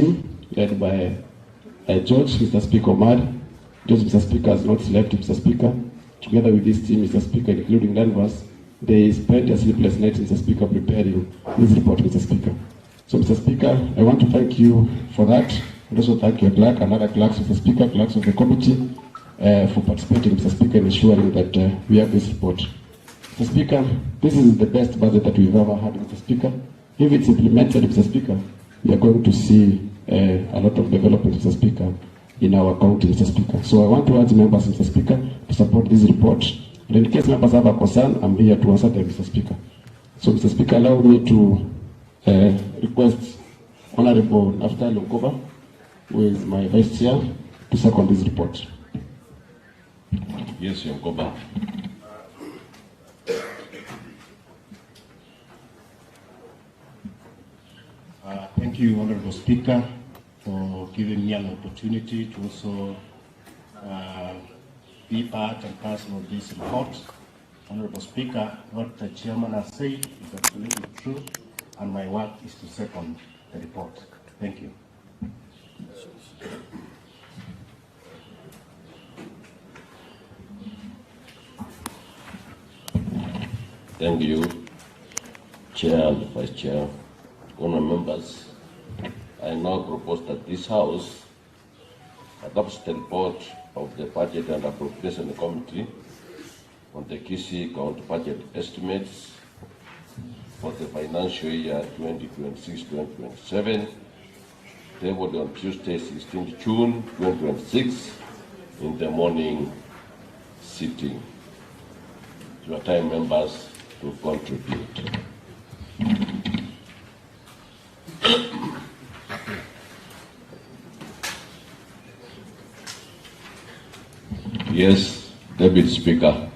led by George, Mr. Speaker Omar. George, Mr. Speaker, has not left, Mr. Speaker. Together with this team, Mr. Speaker, including Danvers, there is plenty of sleepless nights, Mr. Speaker, preparing this report, Mr. Speaker. So, Mr. Speaker, I want to thank you for that, and also thank your clerk and other clerks, Mr. Speaker, clerks of the committee, for participating, Mr. Speaker, in ensuring that we have this report. Mr. Speaker, this is the best budget that we've ever had, Mr. Speaker. If it's implemented, Mr. Speaker, we are going to see a lot of development, Mr. Speaker, in our county, Mr. Speaker. So I want to urge members, Mr. Speaker, to support this report. And in case members have a concern, I'm here to answer them, Mr. Speaker. So, Mr. Speaker, allow me to request Honorable Naftali Okoba, who is my Vice Chair, to second this report. Yes, Okoba. Thank you, Honorable Speaker, for giving me an opportunity to also be part and parcel of this report. Honorable Speaker, what the chairman has said is absolutely true, and my work is to second the report. Thank you. Thank you, Chair and Vice Chair. Honourable members, I now propose that this House adopts the report of the Budget and Appropriation Committee on the Kisii County Budget Estimates for the financial year 2026-2027, tabled on Tuesday, 16th June 2026, in the morning sitting. Your time, members, to contribute. Yes, Deputy Speaker,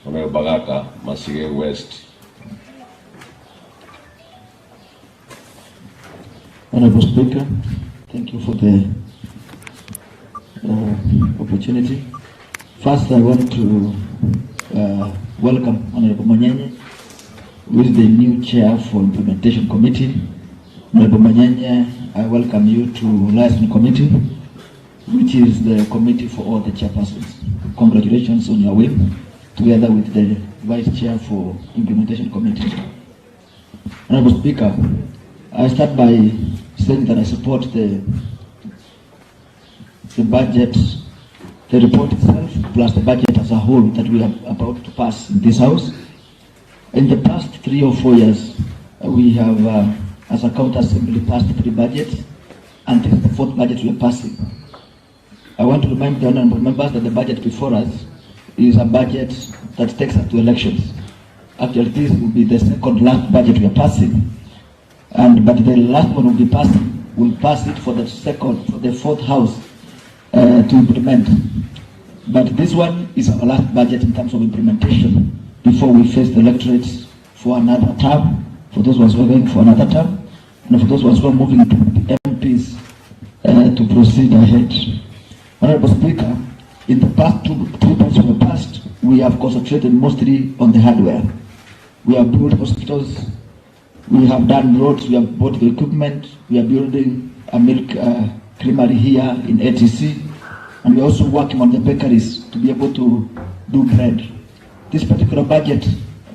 Honorable Bagaka, Masige West. Honorable Speaker, thank you for the opportunity. First, I want to welcome Honorable Manyenye, who is the new chair for Implementation Committee. Honorable Manyenye, I welcome you to Liaison Committee, which is the committee for all the chairpersons. Congratulations on your win, together with the Vice Chair for Implementation Committee. Honorable Speaker, I start by saying that I support the budget, the report itself, plus the budget as a whole that we are about to pass in this House. In the past 3 or 4 years, we have, as a county assembly, passed 3 budgets, and this is the 4th budget we are passing. I want to remind the honorable members that the budget before us is a budget that takes us to elections. Actually, this will be the second last budget we are passing, but the last one will be passing. We'll pass it for the 4th House to implement. But this one is our last budget in terms of implementation before we face the electorates for another term, for those ones who are going for another term, and for those ones who are moving to the MPs to proceed ahead. Honorable Speaker, in the past 2 budgets we have passed, we have concentrated mostly on the hardware. We have built hospitals, we have done roads, we have bought the equipment, we are building a milk creamery here in ATC, and we are also working on the bakeries to be able to do bread. This particular budget,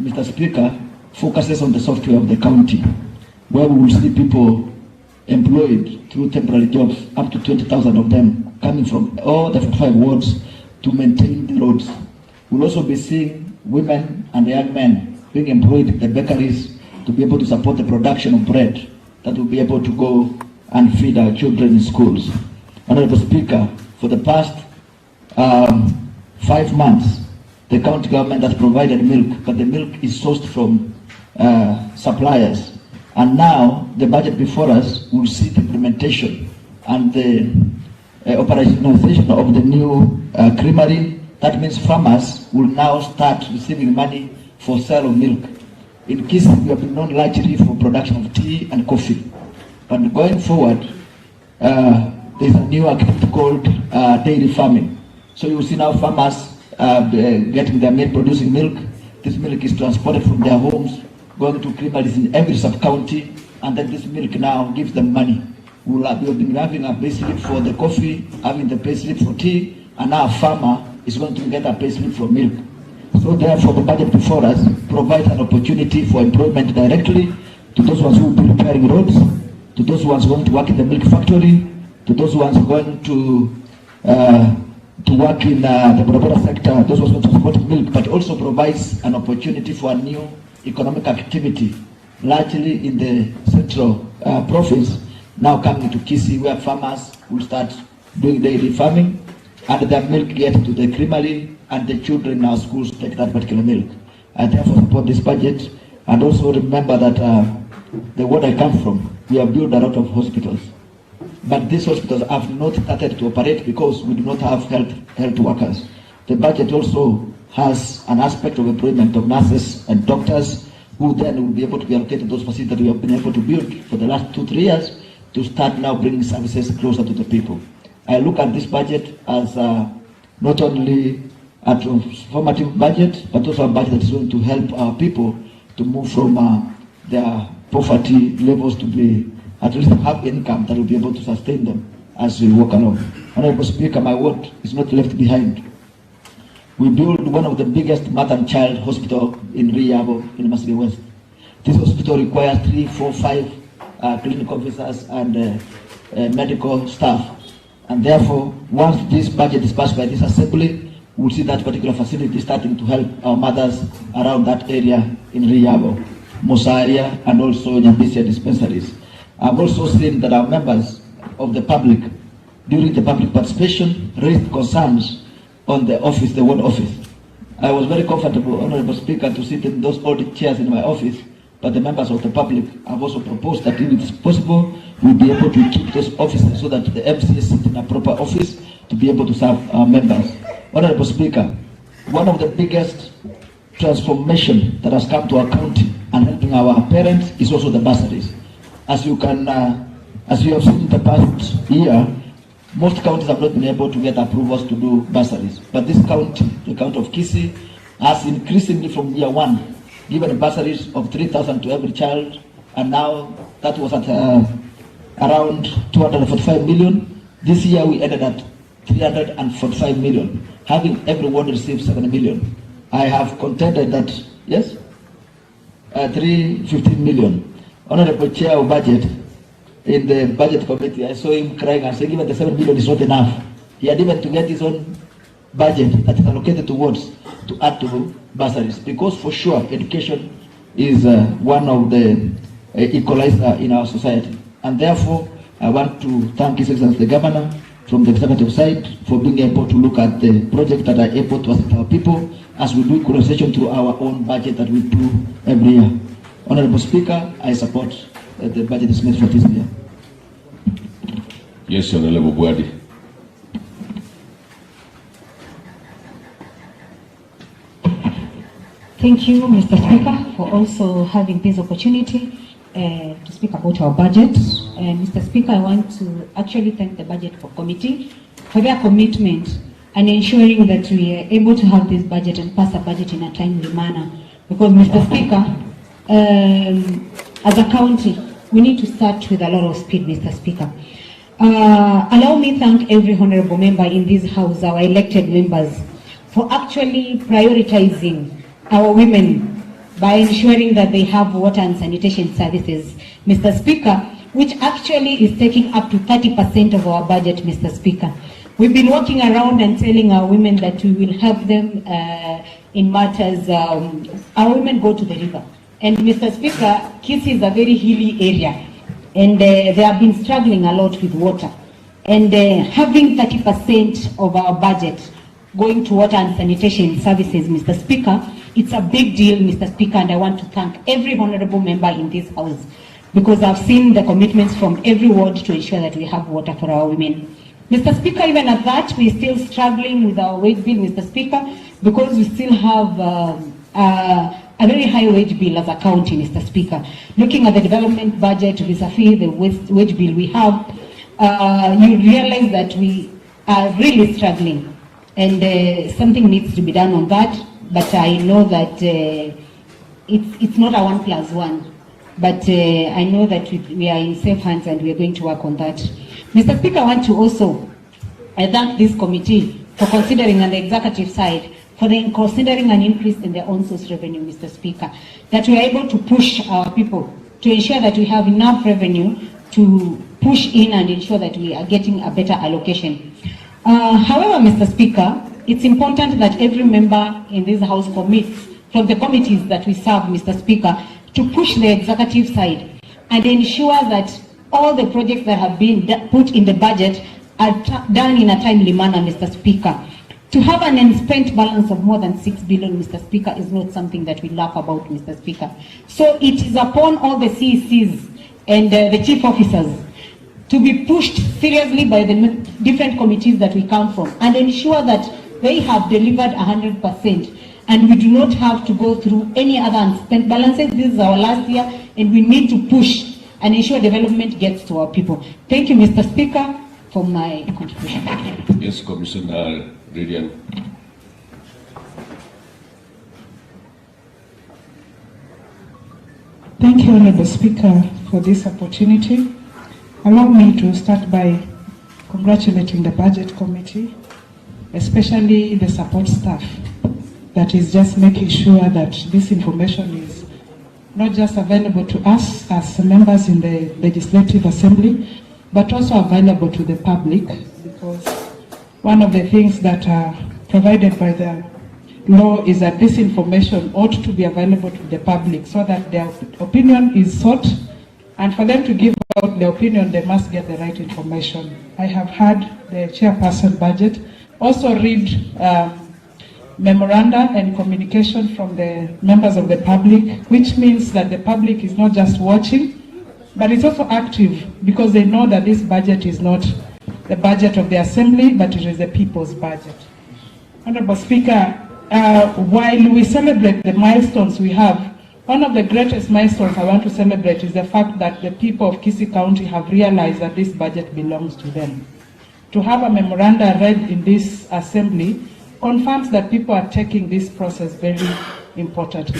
Mr. Speaker, focuses on the software of the county, where we will see people employed through temporary jobs, up to 20,000 of them, coming from all the 5 wards to maintain the roads. We'll also be seeing women and young men being employed in the bakeries to be able to support the production of bread that will be able to go and feed our children in schools. Honorable Speaker, for the past 5 months, the county government has provided milk, but the milk is sourced from suppliers. And now, the budget before us will see the implementation and the operationalization of the new creamery. That means farmers will now start receiving money for sale of milk. In Kisii, we have been known largely for production of tea and coffee. But going forward, there's a new activity called dairy farming. So you will see now farmers getting their milk, producing milk. This milk is transported from their homes, going to creameries in every sub-county, and then this milk now gives them money. we have been having a pay slip for the coffee, having the pay slip for tea, and now a farmer is going to get a pay slip for milk. So therefore, the budget before us provides an opportunity for employment directly to those ones who will be repairing roads, to those ones going to work in the milk factory, to those ones going to work in the Borobora sector, those ones going to support milk, but also provides an opportunity for a new economic activity, largely in the central province, now coming to Kisii, where farmers will start doing daily farming, and their milk get to the creamery, and the children in our schools take that particular milk. I therefore support this budget, and also remember that the ward I come from, we have built a lot of hospitals. But these hospitals have not started to operate because we do not have health workers. The budget also has an aspect of employment of nurses and doctors who then will be able to be allocated those facilities that we have been able to build for the last 2-3 years to start now bringing services closer to the people. I look at this budget as not only a transformative budget, but also a budget that is going to help our people to move from their poverty levels to be at least have income that will be able to sustain them as we walk along. Honorable Speaker, my ward is not left behind. We built one of the biggest mother and child hospital in Riyabo in Masiri West. This hospital requires 3, 4, 5 clinical officers and medical staff. And therefore, once this budget is passed by this assembly, we'll see that particular facility starting to help our mothers around that area in Riyabo, Mosaria, and also Nyambisia dispensaries. I've also seen that our members of the public, during the public participation, raised concerns on the office, the ward office. I was very comfortable, Honorable Speaker, to sit in those old chairs in my office, but the members of the public have also proposed that if it is possible, we'll be able to keep those offices so that the MCs sit in a proper office to be able to serve our members. Honorable Speaker, one of the biggest transformation that has come to our county and helping our parents is also the bursaries. As you have seen in the past year, most counties have not been able to get approvals to do bursaries. But this county, the county of Kisii, has increasingly from year one given bursaries of 3,000 to every child, and now that was at around 245 million. This year we ended at 345 million, having everyone receive 7 million. I have contended that, yes, 315 million. Honorable Chair of Budget, in the Budget Committee, I saw him crying and saying even the 7 million is not enough. He had even to get his own budget that is allocated towards to add to bursaries, because for sure education is one of the equalizer in our society. And therefore, I want to thank His Excellency the Governor from the executive side for being able to look at the project that are able to assist our people as we do equalization through our own budget that we do every year. Honorable Speaker, I support the budget is made for this year. Yes, Honorable Buadi. Thank you, Mr. Speaker, for also having this opportunity to speak about our budget. Mr. Speaker, I want to actually thank the Budget Committee for their commitment and ensuring that we are able to have this budget and pass a budget in a timely manner. Because, Mr. Speaker, as a county, we need to start with a lot of speed, Mr. Speaker. Allow me to thank every honorable member in this house, our elected members, for actually prioritizing our women by ensuring that they have water and sanitation services, Mr. Speaker, which actually is taking up to 30% of our budget, Mr. Speaker. We've been walking around and telling our women that we will help them in matters. Our women go to the river. And Mr. Speaker, Kisii is a very hilly area, and they have been struggling a lot with water. And having 30% of our budget going to water and sanitation services, Mr. Speaker, it's a big deal, Mr. Speaker, and I want to thank every honorable member in this house, because I've seen the commitments from every ward to ensure that we have water for our women. Mr. Speaker, even at that, we're still struggling with our wage bill, Mr. Speaker, because we still have a very high wage bill as a county, Mr. Speaker. Looking at the development budget vis-a-vis the wage bill we have, you realize that we are really struggling, and something needs to be done on that. But I know that it's not a 1+1. but I know that we are in safe hands and we are going to work on that. Mr. Speaker, I want to also thank this committee for considering on the executive side, for considering an increase in their own source revenue, Mr. Speaker, that we are able to push our people to ensure that we have enough revenue to push in and ensure that we are getting a better allocation. However, Mr. Speaker, it's important that every member in this House commits from the committees that we serve, Mr. Speaker, to push the executive side and ensure that all the projects that have been put in the budget are done in a timely manner, Mr. Speaker. To have an unspent balance of more than 6 billion, Mr. Speaker, is not something that we laugh about, Mr. Speaker. So it is upon all the CECs and the chief officers to be pushed seriously by the different committees that we come from and ensure that they have delivered 100%. And we do not have to go through any other unspent balances. This is our last year, and we need to push and ensure development gets to our people. Thank you, Mr. Speaker, for my contribution. Yes, Commissioner Radian. Thank you, Honorable Speaker, for this opportunity. Allow me to start by congratulating the Budget Committee, especially the support staff that is just making sure that this information is not just available to us as members in the Legislative Assembly, but also available to the public, because one of the things that are provided by the law is that this information ought to be available to the public so that their opinion is sought, and for them to give out their opinion, they must get the right information. I have had the chairperson budget also read memoranda and communication from the members of the public, which means that the public is not just watching, but it's also active, because they know that this budget is not the budget of the Assembly, but it is the people's budget. Honorable Speaker, while we celebrate the milestones we have, one of the greatest milestones I want to celebrate is the fact that the people of Kisii County have realized that this budget belongs to them. To have a memoranda read in this Assembly confirms that people are taking this process very importantly.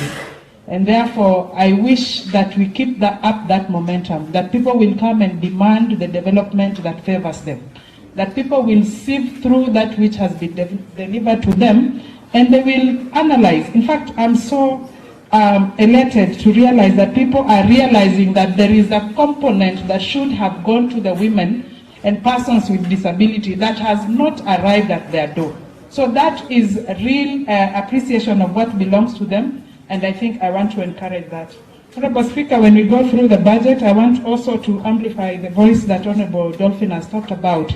And therefore, I wish that we keep up that momentum, that people will come and demand the development that favors them, that people will sift through that which has been delivered to them, and they will analyze. In fact, I'm so elated to realize that people are realizing that there is a component that should have gone to the women and persons with disability that has not arrived at their door. So that is a real appreciation of what belongs to them, and I think I want to encourage that. Honorable Speaker, when we go through the budget, I want also to amplify the voice that Honorable Dolphin has talked about.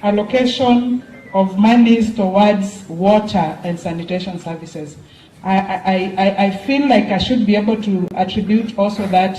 Allocation of monies towards water and sanitation services. I feel like I should be able to attribute also that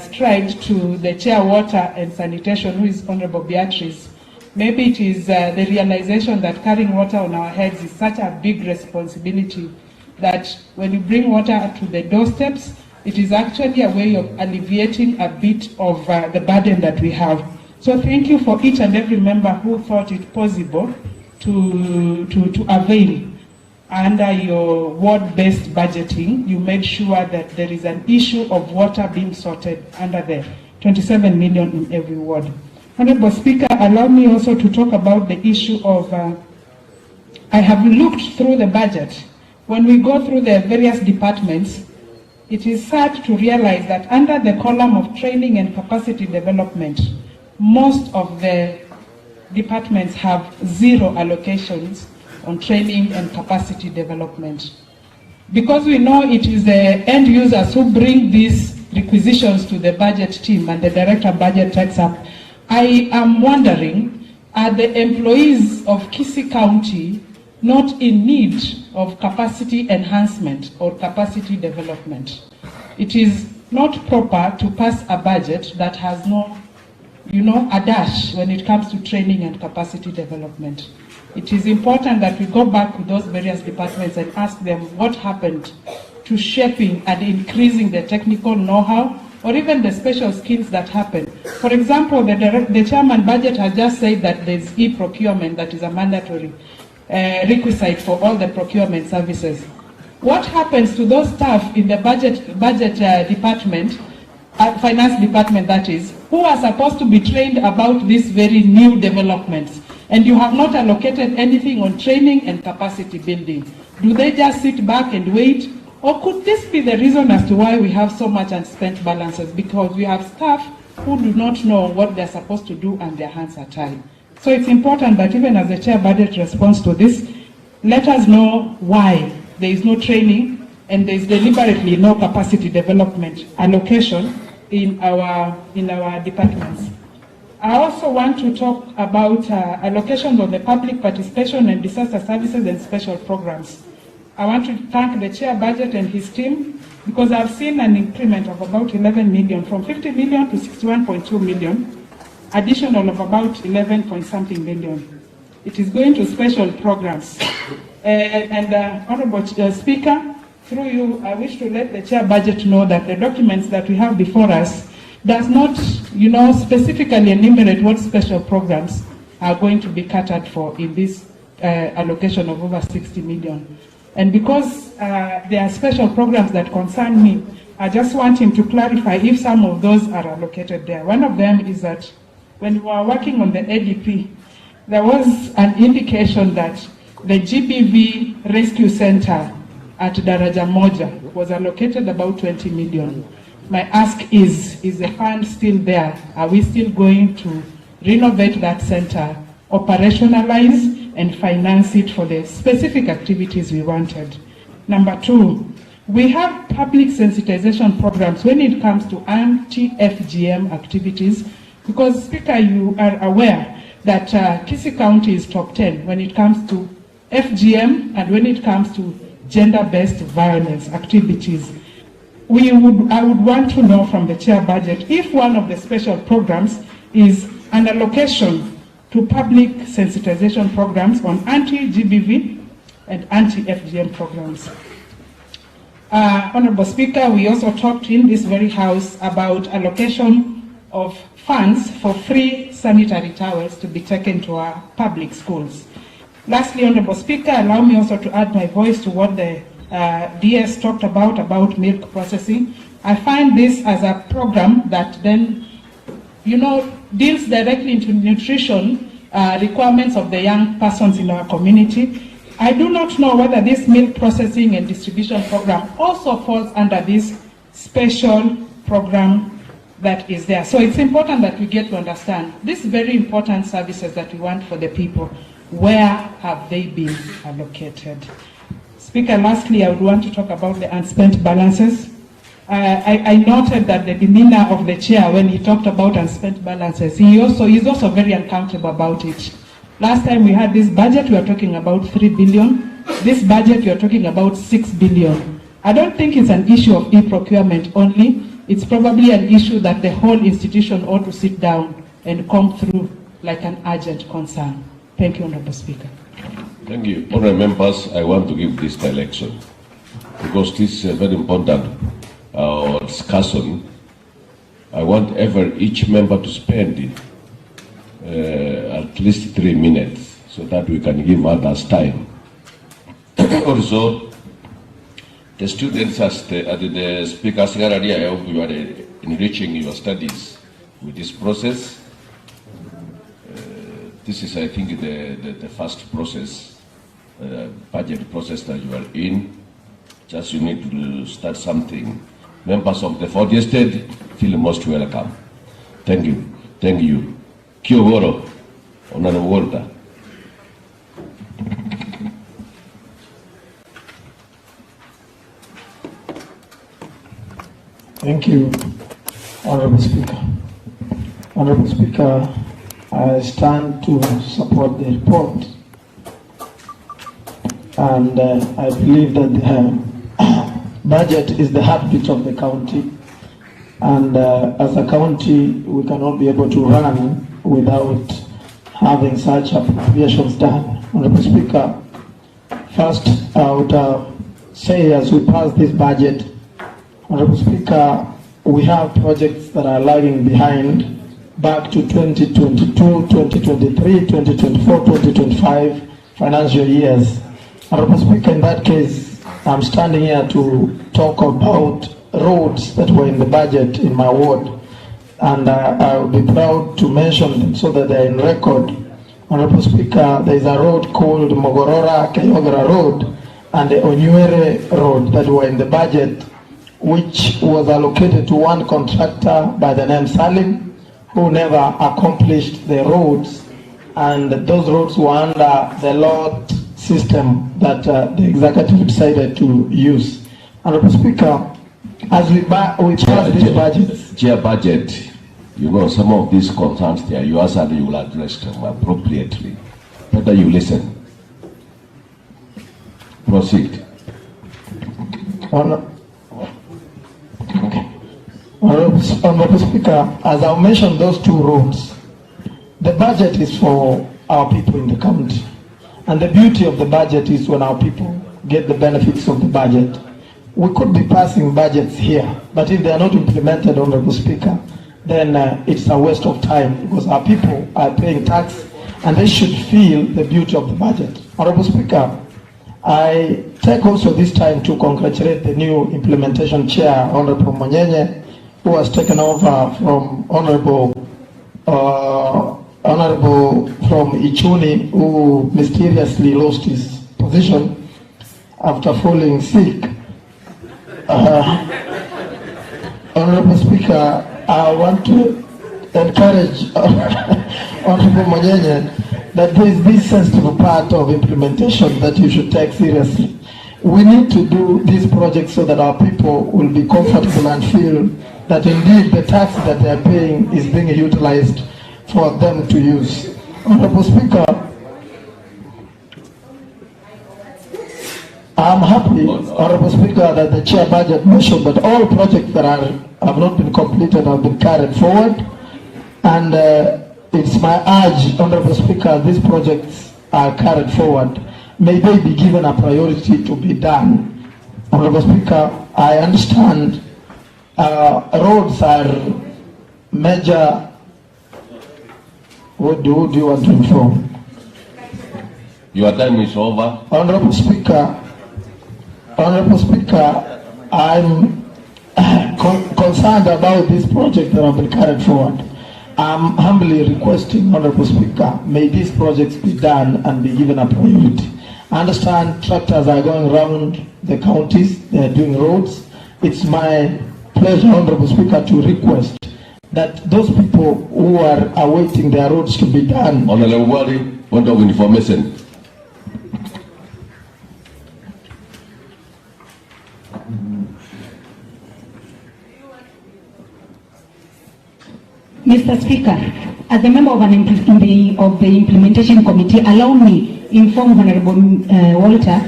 stride to the Chair Water and Sanitation, who is Honorable Beatrice. Maybe it is the realization that carrying water on our heads is such a big responsibility that when you bring water to the doorsteps, it is actually a way of alleviating a bit of the burden that we have. So thank you for each and every member who thought it possible to avail. Under your ward-based budgeting, you made sure that there is an issue of water being sorted under the 27 million in every ward. Honorable Speaker, allow me also to talk about the issue of, I have looked through the budget. When we go through the various departments, it is sad to realize that under the column of training and capacity development, most of the departments have zero allocations on training and capacity development. Because we know it is the end users who bring these requisitions to the budget team and the director budget takes up, I am wondering, are the employees of Kisii County not in need of capacity enhancement or capacity development? It is not proper to pass a budget that has no, a dash when it comes to training and capacity development. It is important that we go back to those various departments and ask them what happened to shaping and increasing the technical know-how or even the special skills that happen. For example, the chairman budget has just said that there's e-procurement that is a mandatory requisite for all the procurement services. what happens to those staff in the budget department, finance department that is, who are supposed to be trained about these very new developments, and you have not allocated anything on training and capacity building? Do they just sit back and wait? Or could this be the reason as to why we have so much unspent balances? Because we have staff who do not know what they're supposed to do and their hands are tied. So it's important that even as the chair budget responds to this, let us know why there is no training and there is deliberately no capacity development allocation in our departments. I also want to talk about allocations of the public participation and disaster services and special programs. I want to thank the chair budget and his team because I've seen an increment of about 11 million, from 50 million to 61.2 million, additional of about 11 point something million. It is going to special programs. Honorable Speaker, through you, I wish to let the chair budget know that the documents that we have before us does not, specifically enumerate what special programs are going to be catered for in this allocation of over 60 million. And because there are special programs that concern me, I just want him to clarify if some of those are allocated there. One of them is that when we were working on the ADP, there was an indication that the GBV Rescue Center at Daraja Moja was allocated about 20 million. My ask is the fund still there? Are we still going to renovate that center, operationalize, and finance it for the specific activities we wanted? Number two, we have public sensitization programs when it comes to anti-FGM activities, because, Speaker, you are aware that Kisii County is top 10 when it comes to FGM and when it comes to gender-based violence activities. I would want to know from the chair budget if one of the special programs is an allocation to public sensitization programs on anti-GBV and anti-FGM programs. Honorable Speaker, we also talked in this very house about allocation of funds for free sanitary towels to be taken to our public schools. Lastly, Honorable Speaker, allow me also to add my voice to what the DS talked about milk processing. I find this as a program that then, deals directly into nutrition requirements of the young persons in our community. I do not know whether this milk processing and distribution program also falls under this special program that is there. So it's important that we get to understand these very important services that we want for the people. Where have they been allocated? Speaker, lastly, I would want to talk about the unspent balances. I noted that the demeanor of the chair when he talked about unspent balances, he's also very uncomfortable about it. Last time we had this budget, we were talking about 3 billion. This budget, we are talking about 6 billion. I don't think it's an issue of e-procurement only. It's probably an issue that the whole institution ought to sit down and come through like an urgent concern. Thank you, Honorable Speaker. Thank you. Honourable members, I want to give this direction because this is a very important discussion. I want each member to spend at least 3 minutes so that we can give others time. Also, the students, as the speaker said earlier, I hope you are enriching your studies with this process. This is, I think, the first process, budget process that you are in. Just you need to start something. Members of the 40th State feel most welcome. Thank you. Thank you. Kyo Goro, Honorable Walter. Thank you, Honorable Speaker. Honorable Speaker, I stand to support the report, and I believe that the budget is the heartbeat of the county, and as a county we cannot be able to run without having such appropriations done. Honorable Speaker, first I would say as we pass this budget, Honorable Speaker, we have projects that are lagging behind back to 2022, 2023, 2024, 2025 financial years. Honorable Speaker, in that case, I'm standing here to talk about roads that were in the budget in my ward, and I will be proud to mention them so that they're in record. Honorable Speaker, there is a road called Mogorora Kayogara Road and the Onyuere Road that were in the budget, which was allocated to one contractor by the name Salim, who never accomplished the roads, and those roads were under the lot system that the executive decided to use. Honorable Speaker, as we pass this budget. Chair, budget, you know, some of these concerns there, you asked and you will address them appropriately. Better you listen. Proceed. Honorable Speaker, as I mentioned those two roads, the budget is for our people in the county. And the beauty of the budget is when our people get the benefits of the budget. We could be passing budgets here, but if they are not implemented, Honorable Speaker, then it's a waste of time, because our people are paying tax and they should feel the beauty of the budget. Honorable Speaker, I take also this time to congratulate the new implementation chair, Honorable Monyenye, who has taken over from Honorable from Ichuni, who mysteriously lost his position after falling sick. Honorable Speaker, I want to encourage Honorable Monyenye that there is this sensitive part of implementation that you should take seriously. We need to do this project so that our people will be comfortable and feel that indeed the tax that they are paying is being utilized for them to use. Honorable Speaker, I'm happy, Honorable Speaker, that the chair budget mentioned that all projects that have not been completed have been carried forward, and it's my urge, Honorable Speaker, these projects are carried forward. May they be given a priority to be done. Honorable Speaker, I understand roads are major. What do you want to inform? Your time is over. Honorable Speaker, I'm concerned about this project that have been carried forward. I'm humbly requesting, Honorable Speaker, may these projects be done and be given a priority. I understand tractors are going around the counties, they are doing roads. It's my pleasure, Honorable Speaker, to request that those people who are awaiting their roads to be done. Honorable Wari, point of information. Mr. Speaker, as a member of the Implementation Committee, allow me inform Honorable Walter,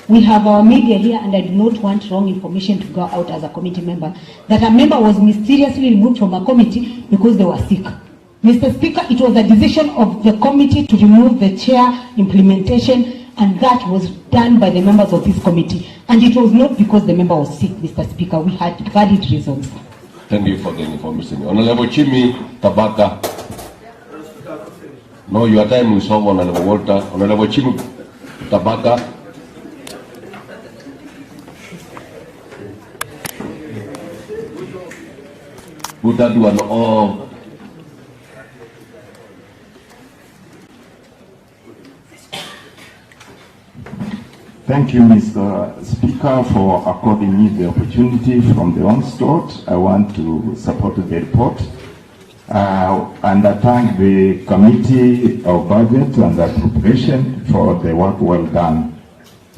we have our media here, and I do not want wrong information to go out as a committee member, that a member was mysteriously removed from a committee because they were sick. Mr. Speaker, it was a decision of the committee to remove the chair implementation, and that was done by the members of this committee. And it was not because the member was sick, Mr. Speaker. We had valid reasons. Thank you for the information. Honorable Chimi Tabaka. No, your time is over, Honorable Walter. Honorable Chimi Tabaka. Put that one off. Thank you, Mr. Speaker, for according me the opportunity from the onslaught. I want to support the report and I thank the Committee of Budget and Appropriation for the work well done.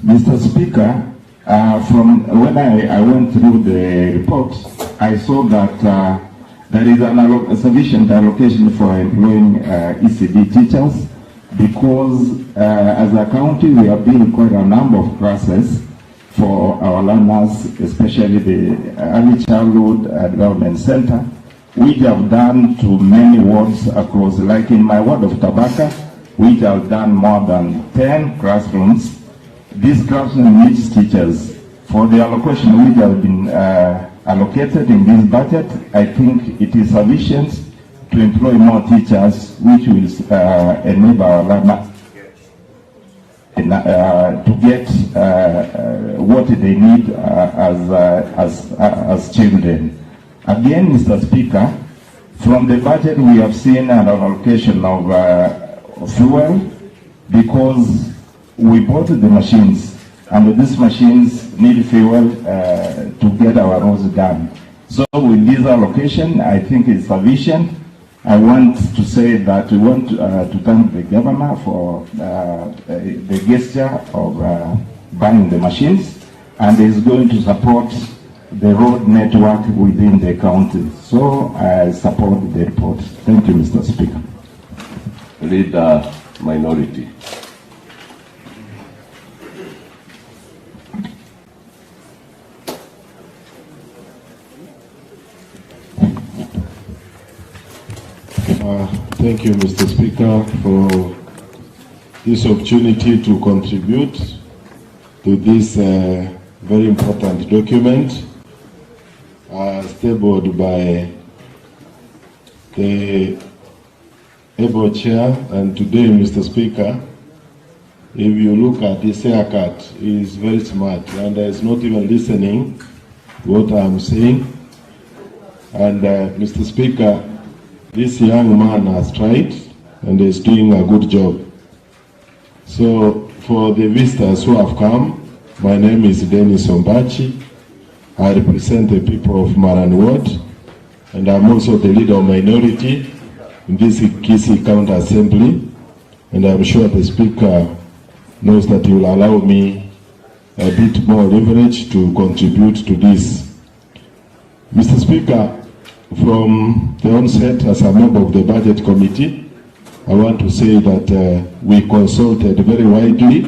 Mr. Speaker, from when I went through the report, I saw that there is a sufficient allocation for employing ECD teachers, because as a county we have been quite a number of classes for our learners, especially the early childhood development center, which have done to many wards across, like in my ward of Tabaka, which have done more than 10 classrooms. These classrooms needs teachers. For the allocation which have been allocated in this budget, I think it is sufficient to employ more teachers, which will enable our learners to get what they need as children. Again, Mr. Speaker, from the budget we have seen an allocation of fuel because we bought the machines and these machines need fuel to get our roads done. So with this allocation, I think it's sufficient. I want to say that we want to thank the governor for the gesture of buying the machines, and is going to support the road network within the county. So I support the report. Thank you, Mr. Speaker. Leader Minority. Thank you, Mr. Speaker, for this opportunity to contribute to this very important document tabled by the able chair. And today, Mr. Speaker, if you look at this haircut, he is very smart and is not even listening to what I'm saying. And Mr. Speaker, this young man has tried and is doing a good job. So for the visitors who have come, my name is Dennis Ombachi. I represent the people of Maran Ward, and I'm also the leader of minority in this Kisii County Assembly, and I'm sure the Speaker knows that he will allow me a bit more leverage to contribute to this. Mr. Speaker, from the onset, as a member of the Budget Committee, I want to say that we consulted very widely,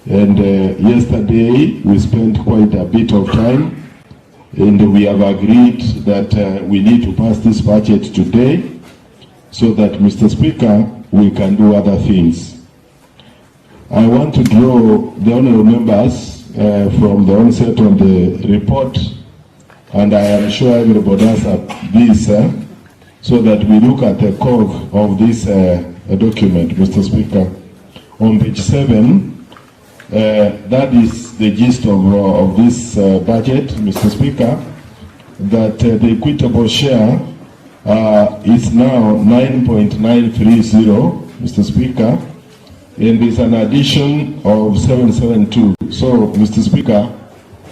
and yesterday we spent quite a bit of time, and we have agreed that we need to pass this budget today so that, Mr. Speaker, we can do other things. I want to draw the honourable members from the onset on the report, and I am sure everybody has this, so that we look at the core of this document, Mr. Speaker. On page 7, that is the gist of this budget, Mr. Speaker, that the equitable share is now 9.930, Mr. Speaker, and there's an addition of 772. So, Mr. Speaker,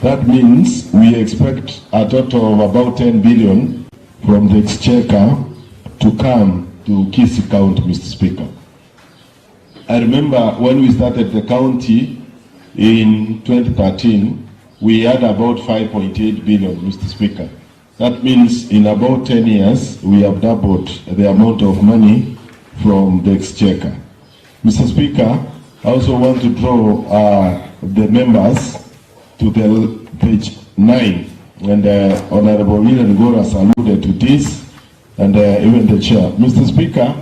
that means we expect a total of about 10 billion from the exchequer to come to Kisii County, Mr. Speaker. I remember when we started the county in 2013, we had about 5.8 billion, Mr. Speaker. That means in about 10 years, we have doubled the amount of money from the exchequer. Mr. Speaker, I also want to draw the members to the page 9, and Honorable William Goras alluded to this, and even the chair. Mr. Speaker,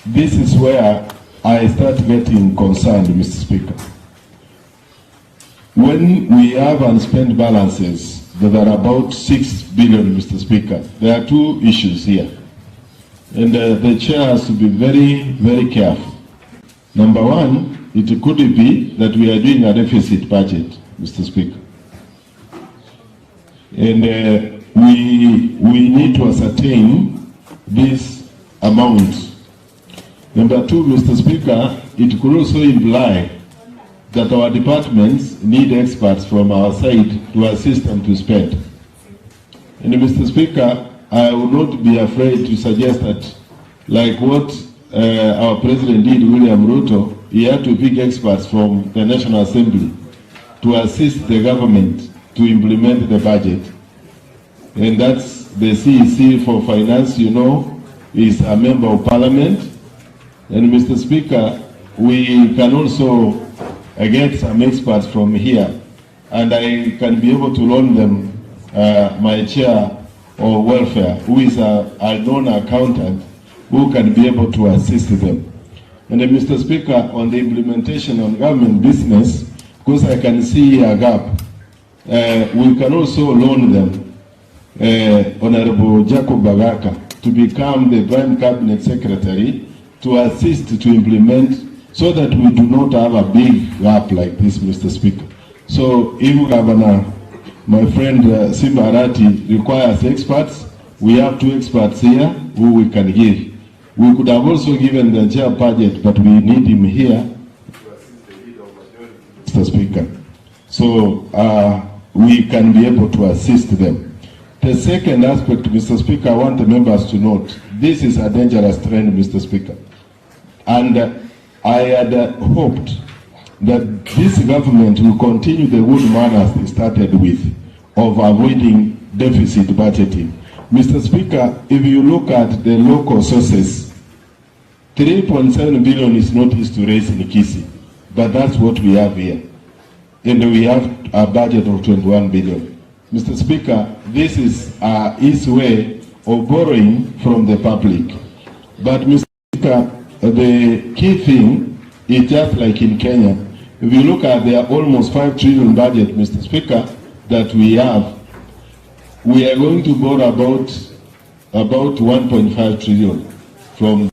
this is where I start getting concerned, Mr. Speaker. When we have unspent balances that are about 6 billion, Mr. Speaker, there are two issues here, and the chair has to be very, very careful. Number one, it could be that we are doing a deficit budget, Mr. Speaker. And we need to ascertain this amount. Number two, Mr. Speaker, it could also imply that our departments need experts from our side to assist them to spend. And Mr. Speaker, I would not be afraid to suggest that, like what our president did, William Ruto, he had to pick experts from the National Assembly to assist the government to implement the budget. And that's the CEC for Finance, you know, is a member of Parliament. And Mr. Speaker, we can also get some experts from here, and I can be able to loan them my chair of welfare, who is a known accountant, who can be able to assist them. And Mr. Speaker, on the implementation on government business, because I can see a gap, we can also loan them Honorable Jacob Bagaka to become the Prime Cabinet Secretary to assist to implement so that we do not have a big gap like this, Mr. Speaker. So if Governor, my friend Simba Arati, requires experts, we have 2 experts here who we can give. We could have also given the chair budget, but we need him here to assist the leader of majority, Mr. Speaker. So we can be able to assist them. The second aspect, Mr. Speaker, I want the members to note, this is a dangerous trend, Mr. Speaker. And I had hoped that this government will continue the good manners they started with of avoiding deficit budgeting. Mr. Speaker, if you look at the local sources, 3.7 billion is not easy to raise in Kisii, but that's what we have here. And we have a budget of 21 billion. Mr. Speaker, this is a easy way of borrowing from the public. But Mr. Speaker, the key thing is just like in Kenya. If you look at the almost 5 trillion budget, Mr. Speaker, that we have, we are going to borrow about 1.5 trillion from.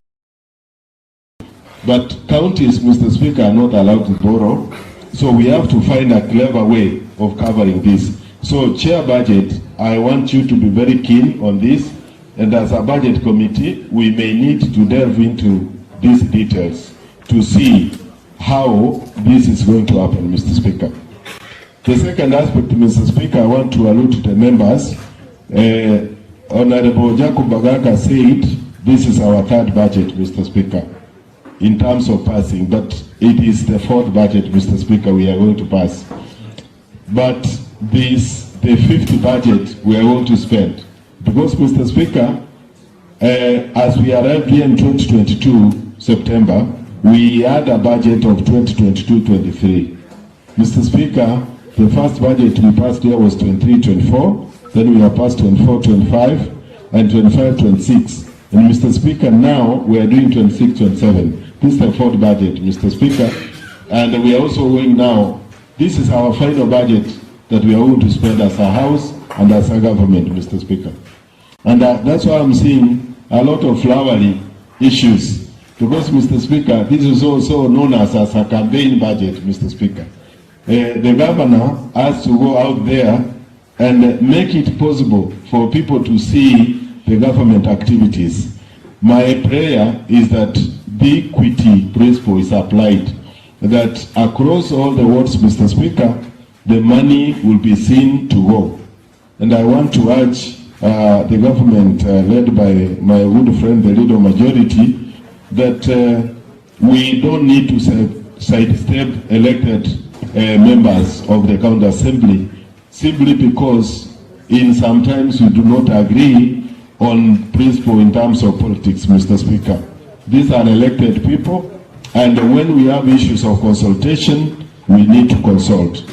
But counties, Mr. Speaker, are not allowed to borrow. So we have to find a clever way of covering this. So, Chair Budget, I want you to be very keen on this. And as a budget committee, we may need to delve into these details to see how this is going to happen, Mr. Speaker. The second aspect, Mr. Speaker, I want to allude to the members. Honorable Jacob Bagaka said this is our 3rd budget, Mr. Speaker, in terms of passing, but it is the 4th budget, Mr. Speaker, we are going to pass. But the 5th budget we are going to spend. Because, Mr. Speaker, as we arrived here in 2022, September, we had a budget of 2022-23. Mr. Speaker, the first budget we passed here was 23-24, then we have passed 24-25, and 25-26. And Mr. Speaker, now we are doing 26-27. This is the 4th budget, Mr. Speaker. And we are also going now, this is our final budget that we are going to spend as a House and as a government, Mr. Speaker. And that's why I'm seeing a lot of flowery issues. Because, Mr. Speaker, this is also known as a campaign budget, Mr. Speaker. The governor has to go out there and make it possible for people to see the government activities. My prayer is that the equity principle is applied, that across all the wards, Mr. Speaker, the money will be seen to go. And I want to urge the government led by my good friend, the leader majority, that we don't need to sidestep elected members of the county assembly simply because sometimes we do not agree on principle in terms of politics, Mr. Speaker. These are elected people, and when we have issues of consultation, we need to consult.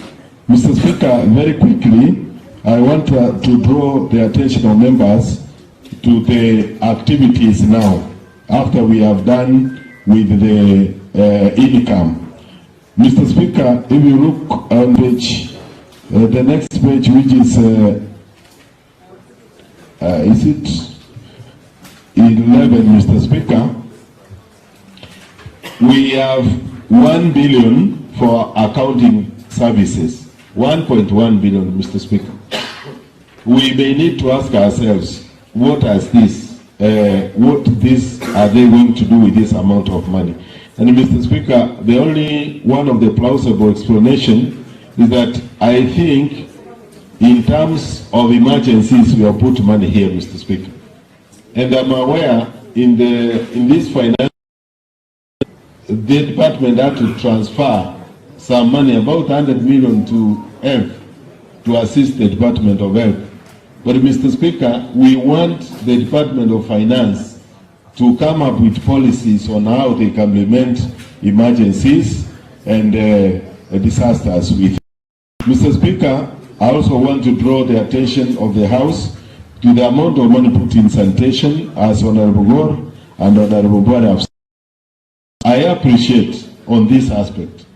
Mr. Speaker, very quickly, I want to draw the attention of members to the activities now, after we have done with the income. Mr. Speaker, if you look on page, the next page, which is it 11, Mr. Speaker, we have 1 billion for accounting services, 1.1 billion, Mr. Speaker. We may need to ask ourselves, what is this? What are they going to do with this amount of money? And Mr. Speaker, the only one of the plausible explanation is that I think in terms of emergencies, we have put money here, Mr. Speaker. And I'm aware in this finance, the department had to transfer some money, about 100 million to Health, to assist the Department of Health. But Mr. Speaker, we want the Department of Finance to come up with policies on how they can implement emergencies and disasters with. Mr. Speaker, I also want to draw the attention of the House to the amount of money put in sanitation, as Honorable Gore and Honorable Boare have said. I appreciate on this aspect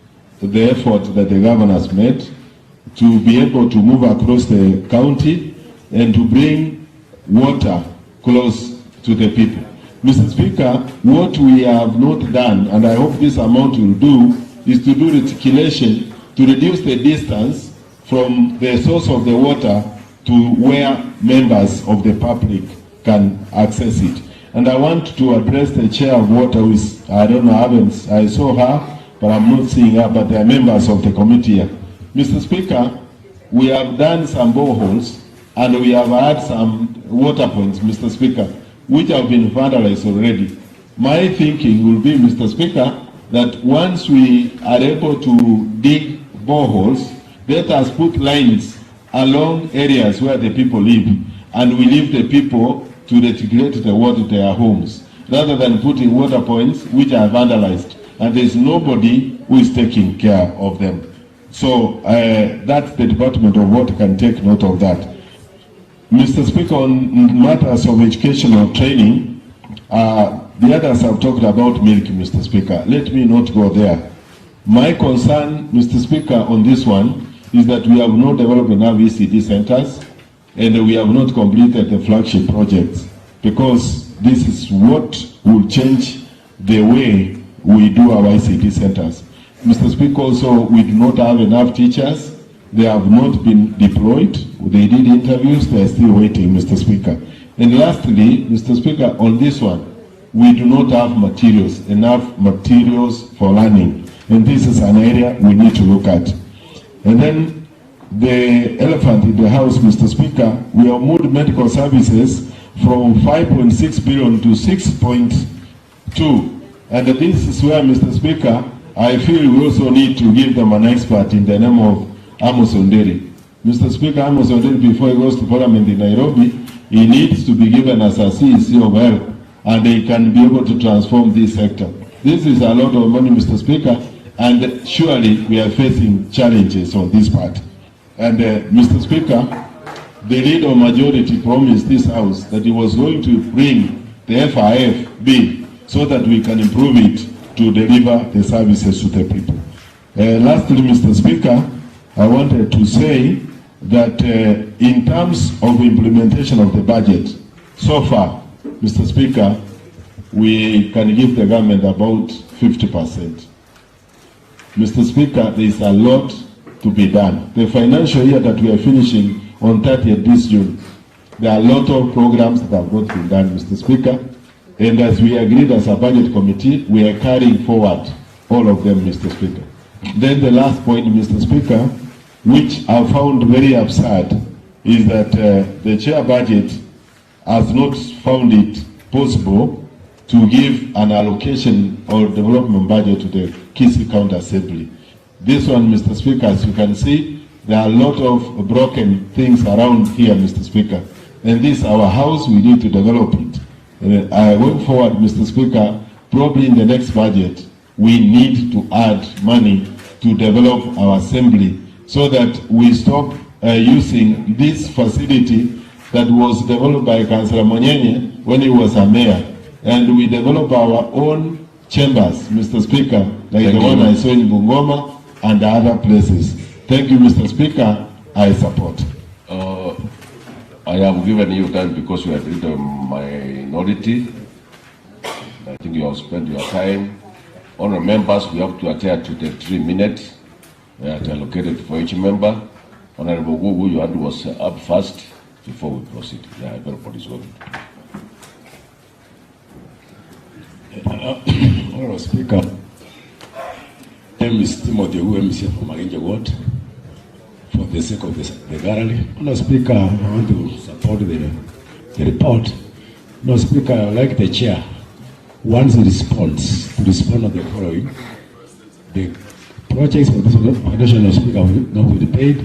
the effort that the governor has made to be able to move across the county and to bring water close to the people. Mr. Speaker, what we have not done, and I hope this amount will do, is to do reticulation to reduce the distance from the source of the water to where members of the public can access it. And I want to address the chair of water, who is, I don't know, I saw her, but I'm not seeing her, but they are members of the committee here. Mr. Speaker, we have done some boreholes and we have had some water points, Mr. Speaker, which have been vandalized already. My thinking will be, Mr. Speaker, that once we are able to dig boreholes, let us put lines along areas where the people live, and we leave the people to reticulate the water to their homes, rather than putting water points which are vandalized, and there is nobody who is taking care of them. So that's the Department of Water can take note of that. Mr. Speaker, on matters of educational training, the others have talked about milk, Mr. Speaker. Let me not go there. My concern, Mr. Speaker, on this one is that we have not developed enough ECD centers and we have not completed the flagship projects, because this is what will change the way we do our ICT centers. Mr. Speaker, also we do not have enough teachers. They have not been deployed. They did interviews. They are still waiting, Mr. Speaker. And lastly, Mr. Speaker, on this one, we do not have enough materials for learning. And this is an area we need to look at. And then the elephant in the house, Mr. Speaker, we have moved medical services from 5.6 billion to 6.2. And this is where, Mr. Speaker, I feel we also need to give them an expert in the name of Amos Onderi. Mr. Speaker, Amos Onderi, before he goes to Parliament in Nairobi, he needs to be given as a CEC of health, and he can be able to transform this sector. This is a lot of money, Mr. Speaker, and surely we are facing challenges on this part. And Mr. Speaker, the leader majority promised this House that he was going to bring the FIF bill so that we can improve it to deliver the services to the people. Lastly, Mr. Speaker, I wanted to say that in terms of implementation of the budget, so far, Mr. Speaker, we can give the government about 50%. Mr. Speaker, there is a lot to be done. The financial year that we are finishing on 30th this June, there are a lot of programs that have not been done, Mr. Speaker. And as we agreed as a budget committee, we are carrying forward all of them, Mr. Speaker. Then the last point, Mr. Speaker, which I found very absurd, is that the chair budget has not found it possible to give an allocation or development budget to the Kisii County Assembly. This one, Mr. Speaker, as you can see, there are a lot of broken things around here, Mr. Speaker. And this, our house, we need to develop it. Going forward, Mr. Speaker, probably in the next budget, we need to add money to develop our assembly so that we stop using this facility that was developed by Councillor Monyenye when he was a mayor. And we develop our own chambers, Mr. Speaker, like the one I saw in Bungoma and other places. Thank you, Mr. Speaker. I support. I have given you time because you are the minority. I think you have spent your time. Honourable members, we have to adhere to the 3 minutes allocated for each member. Honourable Gugu, your hand was up first before we proceed. Yeah, everybody's welcome. Honourable Speaker, my name is Timothy UMC from Magenja Ward. For the sake of the gallery, Honourable Speaker, I want to support the report. Honourable Speaker, I like the chair. Once he responds, to respond on the following: the projects for this Honourable Speaker will not be paid,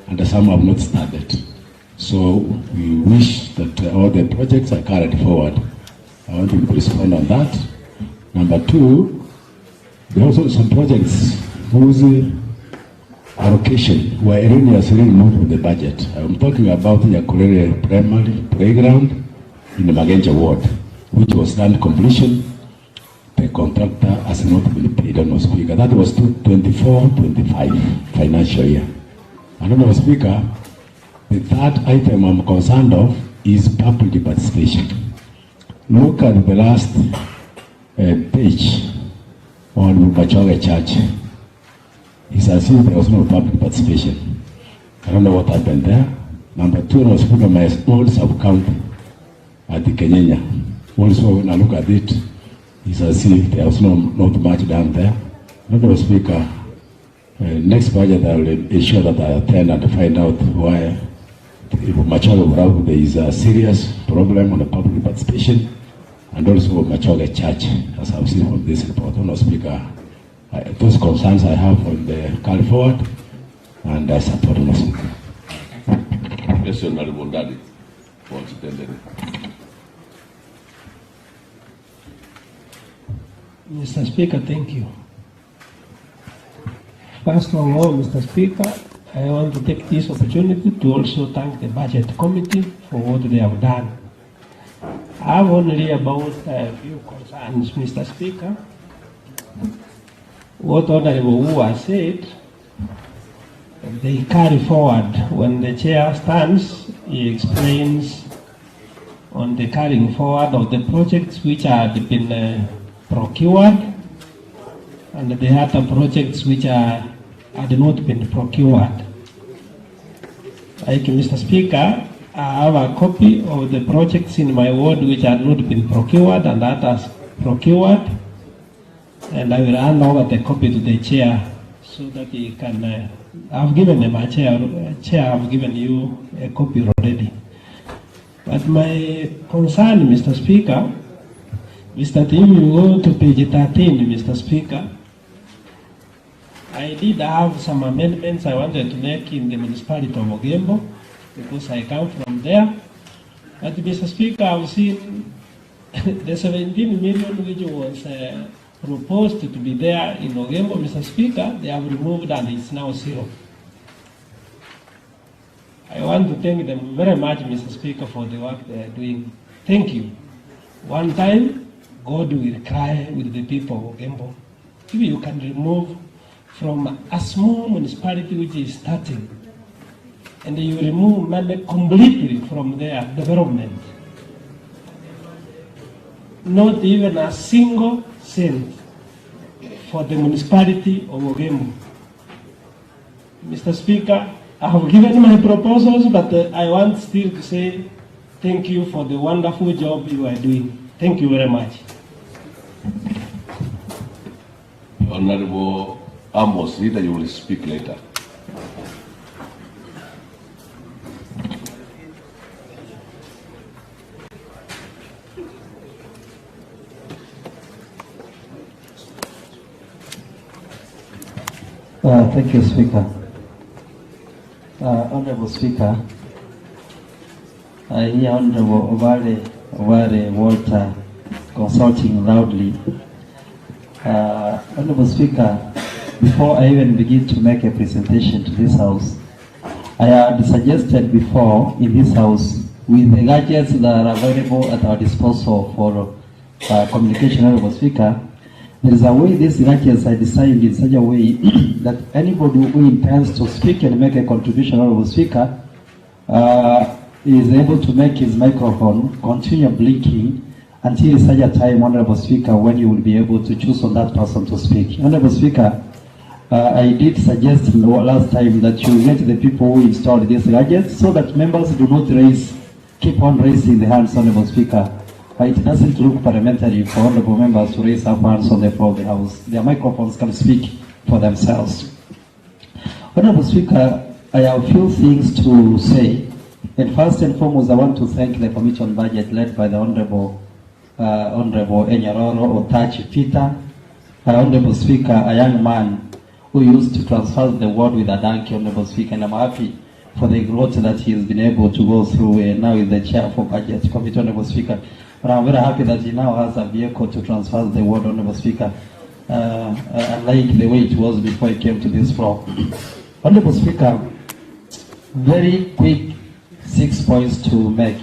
and some have not started. So we wish that all the projects are carried forward. I want to respond on that. Number 2, there are also some projects whose allocation were erroneously removed from the budget. I'm talking about the Yakurere Primary Playground in the Magenja Ward, which was done completion. The contractor has not been paid, Honourable Speaker. That was 24-25 financial year. And Honourable Speaker, the third item I'm concerned of is public participation. look at the last page on Machoge Church. It's as if there was no public participation. I don't know what happened there. Number two was put on my own sub-county at the Kenyanya. Also, when I look at it, it's as if there was not much done there. Honorable Speaker, next budget I will ensure that I attend and find out why Machoge there is a serious problem on the public participation, and also Machoge Church, as I've seen from this report. Honorable Speaker, those concerns I have on the carry forward, and I support Honorable Speaker. Yes, Honorable Daddy, wants to tell them. Mr. Speaker, thank you. First of all, Mr. Speaker, I want to take this opportunity to also thank the Budget Committee for what they have done. I have only about a few concerns, Mr. Speaker. What Honorable Wu has said, they carry forward. When the chair stands, he explains on the carrying forward of the projects which had been procured, and the other projects which had not been procured. Like Mr. Speaker, I have a copy of the projects in my ward which had not been procured and others procured, and I will hand over the copy to the chair so that he can. I've given them a chair. I've given you a copy already. But my concern, Mr. Speaker, is that if you go to page 13, Mr. Speaker, I did have some amendments I wanted to make in the municipality of Ogembo because I come from there. But Mr. Speaker, I've seen the 17 million which was proposed to be there in Ogembo, Mr. Speaker, they have removed and it's now zero. I want to thank them very much, Mr. Speaker, for the work they are doing. Thank you. One time, God will cry with the people of Ogembo. If you can remove from a small municipality which is starting, and you remove money completely from their development, not even a single cent for the municipality of Ogembo. Mr. Speaker, I have given my proposals, but I want still to say thank you for the wonderful job you are doing. Thank you very much. Honorable Amos, Rita, you will speak later. Thank you, Speaker. Honorable Speaker, I hear Honorable Ovare Walter consulting loudly. Honorable Speaker, before I even begin to make a presentation to this House, I had suggested before in this House, with the gadgets that are available at our disposal for communication, Honorable Speaker, there is a way these gadgets are designed in such a way that anybody who intends to speak and make a contribution, Honorable Speaker, is able to make his microphone continue blinking until such a time, Honorable Speaker, when you will be able to choose on that person to speak. Honorable Speaker, I did suggest last time that you get the people who installed these gadgets so that members do not keep on raising the hands, Honorable Speaker. It doesn't look parliamentary for honorable members to raise up hands on the floor of the House. Their microphones can speak for themselves. Honorable Speaker, I have a few things to say. And first and foremost, I want to thank the Committee on Budget led by the Honorable Enyaroro Otachi Peter. Honorable Speaker, a young man who used to transfer the word with a donkey, Honorable Speaker, and I'm happy for the growth that he has been able to go through and now is the chair for Budget Committee, Honorable Speaker. But I'm very happy that he now has a vehicle to transfer the word, Honorable Speaker, unlike the way it was before he came to this floor. Honorable Speaker, very quick 6 points to make.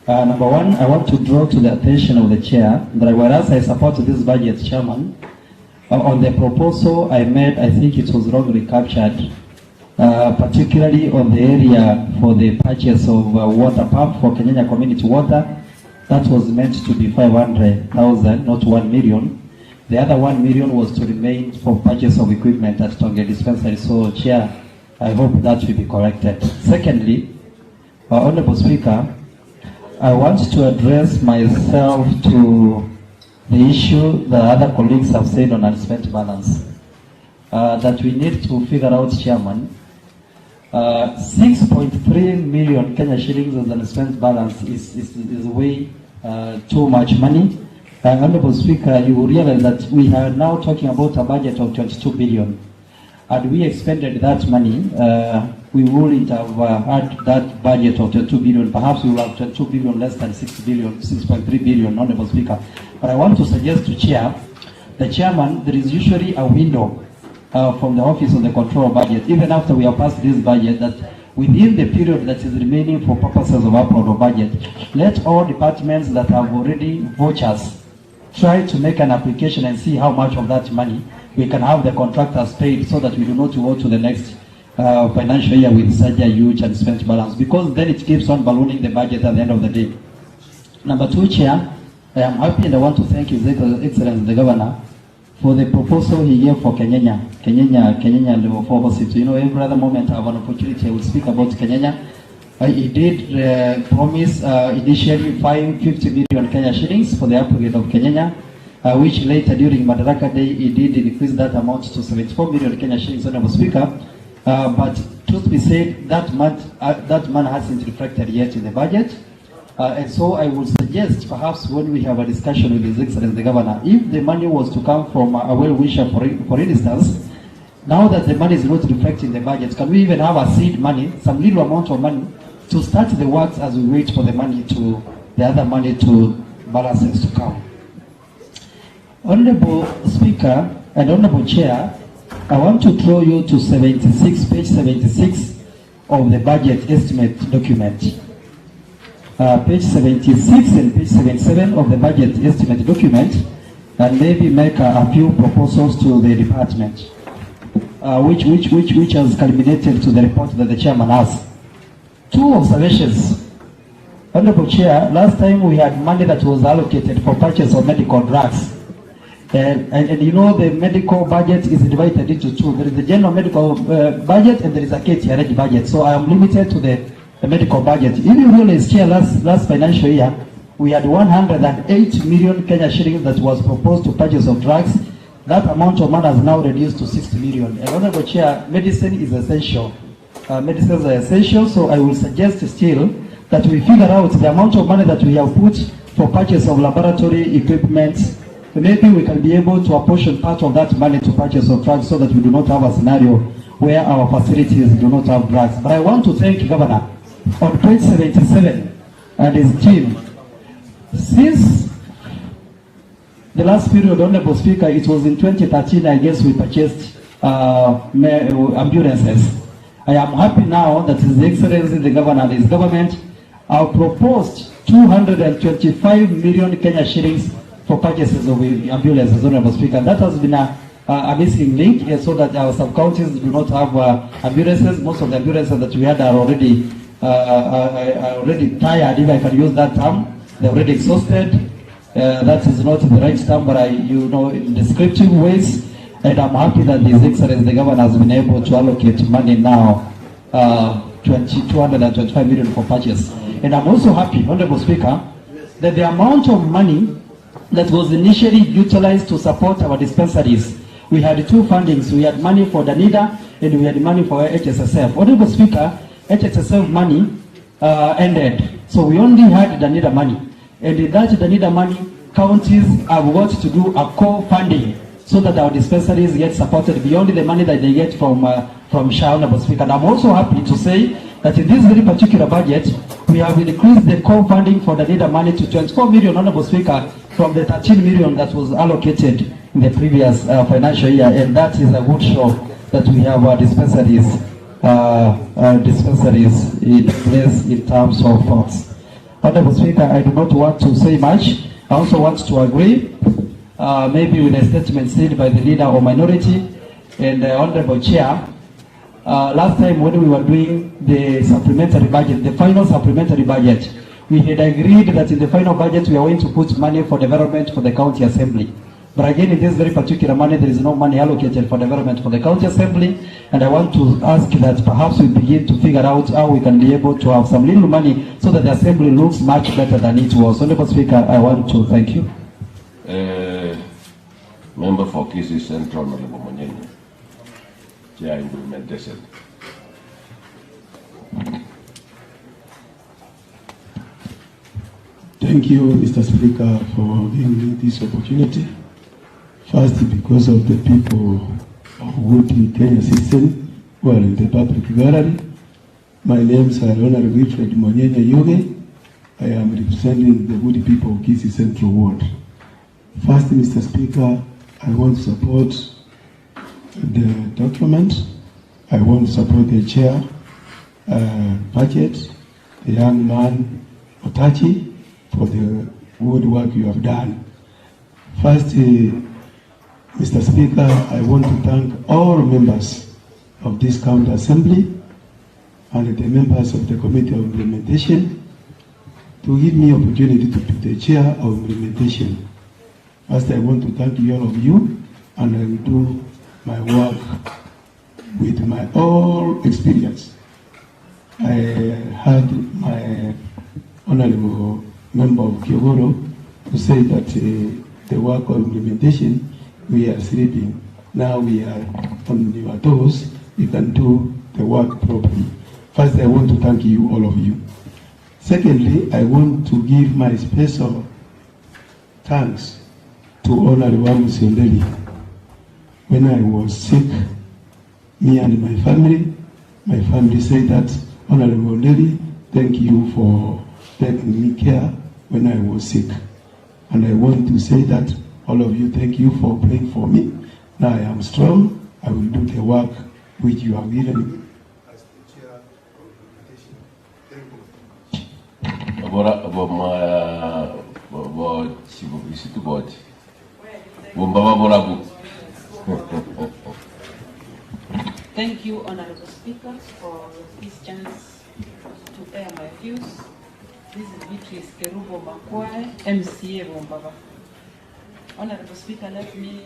Number one, I want to draw to the attention of the chair that whereas I support this budget, Chairman, on the proposal I made, I think it was wrongly captured, particularly on the area for the purchase of water pump for Kenyanya Community Water. That was meant to be 500,000, not 1 million. The other 1 million was to remain for purchase of equipment at Tonge Dispensary. So, Chair, I hope that will be corrected. Secondly, Honorable Speaker, I want to address myself to the issue that other colleagues have said on unspent balance. That we need to figure out, Chairman, 6.3 million Kenya shillings as an unspent balance is way too much money. Honorable Speaker, you will realize that we are now talking about a budget of 22 billion. Had we expended that money, we wouldn't have had that budget of 22 billion. Perhaps we will have 22 billion less than 6 billion, 6.3 billion, Honorable Speaker. But I want to suggest to the Chairman, there is usually a window from the Office of the Control of Budget, even after we have passed this budget, that within the period that is remaining for purposes of upload of budget, let all departments that have already vouchers try to make an application and see how much of that money we can have the contractors paid, so that we do not go to the next financial year with such a huge and spent balance, because then it keeps on ballooning the budget at the end of the day. Number two, Chair, I am happy and I want to thank His Excellency the Governor for the proposal he gave for Kenyanya level 4 hospital. You know, every other moment I have an opportunity, I will speak about Kenyanya. He did promise initially 50 million Kenya shillings for the upgrade of Kenyanya, which later during Madaraka Day he did increase that amount to 74 million Kenya shillings, Honorable Speaker. But truth be said, that money hasn't reflected yet in the budget. And so I would suggest, perhaps when we have a discussion with His Excellency the Governor, if the money was to come from a well-wisher, for instance, now that the money is not reflecting the budget, can we even have a seed money, some little amount of money, to start the works as we wait for the other money to balances to come? Honorable Speaker and Honorable Chair, I want to throw you to page 76 of the budget estimate document. Page 76 and page 77 of the budget estimate document, and maybe make a few proposals to the department, which has culminated to the report that the Chairman has. Two observations. Honorable Chair, last time we had money that was allocated for purchase of medical drugs. And you know, the medical budget is divided into two. There is the general medical budget and there is a KTRH budget. So I am limited to the medical budget. If you realize, Chair, last financial year, we had 108 million Kenya shillings that was proposed to purchase of drugs. That amount of money has now reduced to 60 million. And Honorable Chair, medicine is essential. Medicines are essential, so I will suggest still that we figure out the amount of money that we have put for purchase of laboratory equipment. Maybe we can be able to apportion part of that money to purchase of drugs, so that we do not have a scenario where our facilities do not have drugs. But I want to thank Governor on page 77 and his team. Since the last period, Honorable Speaker, it was in 2013, I guess, we purchased ambulances. I am happy now that His Excellency the Governor and his government have proposed 225 million Kenya shillings for purchases of ambulances, Honorable Speaker. That has been a missing link, so that our sub-counties do not have ambulances. Most of the ambulances that we had are already tired, if I can use that term. They're already exhausted. That is not the right term, but in descriptive ways. And I'm happy that His Excellency the Governor has been able to allocate money now, 225 million for purchase. And I'm also happy, Honorable Speaker, that the amount of money that was initially utilized to support our dispensaries, we had two fundings. We had money for Danida and we had money for HSSF. Honorable Speaker, HSSF money ended, so we only had Danida money. And in that Danida money, counties have got to do a co-funding, so that our dispensaries get supported beyond the money that they get from SHA, Honorable Speaker. And I'm also happy to say that in this very particular budget, we have increased the co-funding for the Danida money to 24 million, Honorable Speaker, from the 13 million that was allocated in the previous financial year. And that is a good show that we have our dispensaries in place in terms of funds. Honorable Speaker, I do not want to say much. I also want to agree maybe with a statement said by the leader or minority and the Honorable Chair. Last time when we were doing the supplementary budget, the final supplementary budget, we had agreed that in the final budget we are going to put money for development for the county assembly. But again, in this very particular money, there is no money allocated for development for the county assembly. And I want to ask that perhaps we begin to figure out how we can be able to have some little money so that the assembly looks much better than it was. Honorable Speaker, I want to thank you. Member for Kisii Central, Honorable Monyenye. Chair implementation. Thank you, Mr. Speaker, for giving me this opportunity. First, because of the people of Wood Kenya system who are in the public gallery. My name is Honorable Wilfred Monyenye Yoge. I am representing the Wood people of Kisii Central Ward. First, Mr. Speaker, I want to support the document. I want to support the chair budget, the young man Otachi, for the good work you have done. First, Mr. Speaker, I want to thank all members of this county assembly and the members of the committee of implementation to give me opportunity to be the chair of implementation. First, I want to thank all of you, and I will do my work with my all experience. I had my honorable member of Kiogoro to say that the work of implementation, we are sleeping. Now we are on our toes. We can do the work properly. First, I want to thank you, all of you. Secondly, I want to give my special thanks to Honorable Musindeli. When I was sick, me and my family said that, Honorable Musindeli, thank you for taking me care when I was sick. And I want to say that all of you, thank you for praying for me. Now I am strong. I will do the work which you have given me as the chair Thank you, Honorable Speaker, for this chance to air my views. This is Beatrice Kerubo Makwae, MCA Bombaba. Honorable Speaker, let me,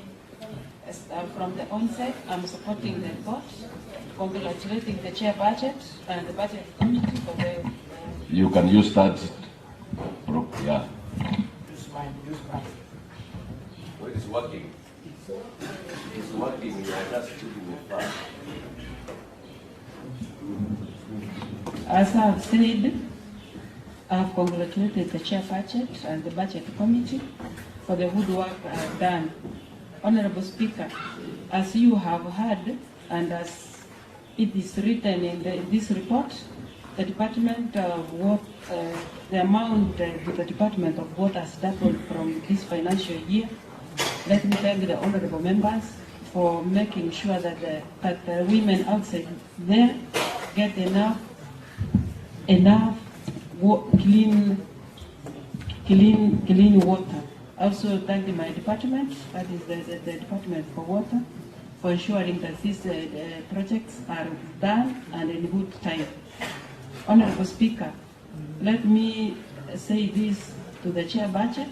from the onset, I'm supporting the report, congratulating the chair budget and the budget committee for the... You can use that. Yeah. Use mine. Oh, it's working. It's working. You are just shooting it fast. As I've said, I've congratulated the chair budget and the budget committee for the good work I've done. Honorable Speaker, as you have heard and as it is written in this report, the Department of Water, the amount the Department of Water has doubled from this financial year. Let me thank the honorable members for making sure that the women outside there get enough clean water. Also thank my department, that is the Department for Water, for ensuring that these projects are done and in good time. Honorable Speaker, let me say this to the chair budget,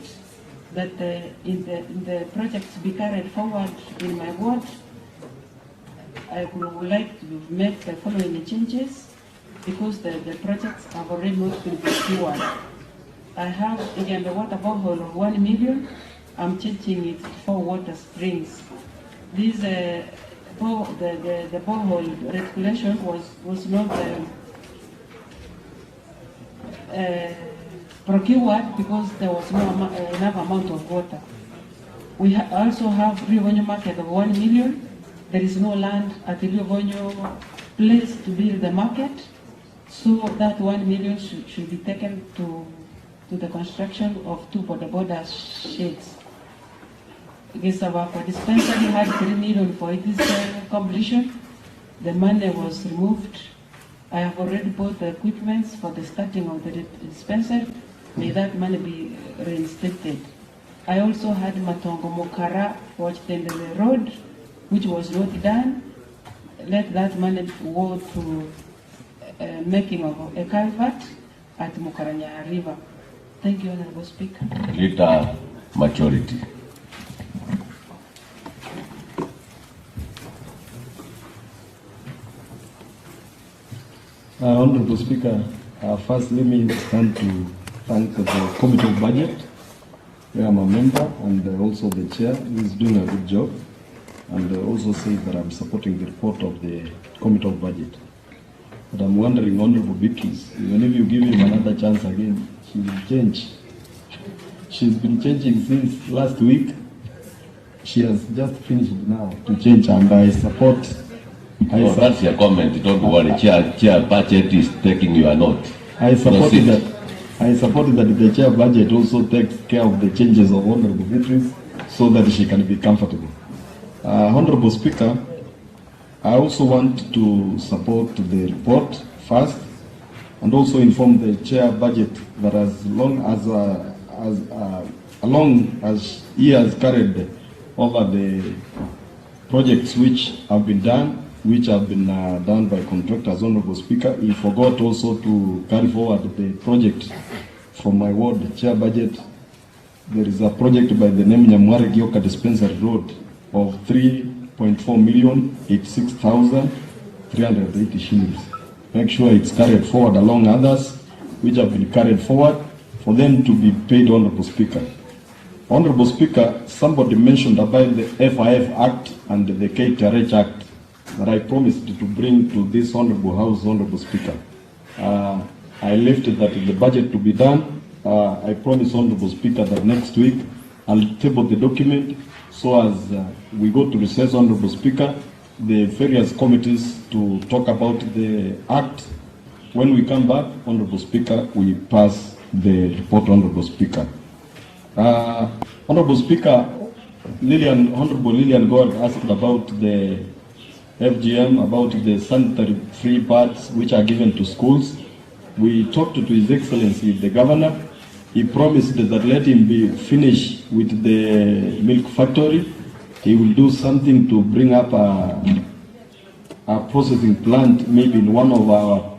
that in the projects to be carried forward in my ward, I would like to make the following changes because the projects have already not been procured. I have again the water borehole of 1 million. I'm changing it to 4 water springs. This the borehole regulation was not procured because there was no enough amount of water. We also have Riovonyo market of 1 million. There is no land at the Riovonyo place to build the market, so that 1 million should be taken to the construction of 2 border sheds. Gisavako dispensary had 3 million for this completion. The money was removed. I have already bought the equipment for the starting of the dispensary. May that money be reinstated. I also had Matongo Mokara for the road, which was not done. Let that money go to making of a culvert at Mukaranya River. Thank you, Honorable Speaker. Leader majority. Honorable Speaker, first let me stand to thank the Committee of Budget, where I'm a member, and also the chair, who is doing a good job, and also say that I'm supporting the report of the Committee of Budget. But I'm wondering, Honorable Beatrice, even if you give him another chance again, she will change. She's been changing since last week. She has just finished now to change, and I support. That's your comment. Don't worry. Chair budget is taking your note. I supported that the chair budget also takes care of the changes of Honorable Beatrice so that she can be comfortable. Honorable Speaker, I also want to support the report first, and also inform the chair budget that as long as he has carried over the projects which have been done, done by contractors, Honorable Speaker, he forgot also to carry forward the project from my ward, chair budget. There is a project by the name Nyamware Gioka Dispensary Road of 3.4 million 86,380 shillings. Make sure it's carried forward along others which have been carried forward for them to be paid, Honorable Speaker. Honorable Speaker, somebody mentioned about the FIF Act and the KTRH Act that I promised to bring to this Honorable House, Honorable Speaker. I left that the budget to be done. I promise, Honorable Speaker, that next week I'll table the document so as we go to recess, Honorable Speaker, the various committees to talk about the Act. When we come back, Honorable Speaker, we pass the report, Honorable Speaker. Honorable Speaker, Honorable Lillian Gord asked about the FGM, about the sanitary free pads which are given to schools. We talked to His Excellency the Governor. He promised that let him be finished with the milk factory. He will do something to bring up a processing plant maybe in one of our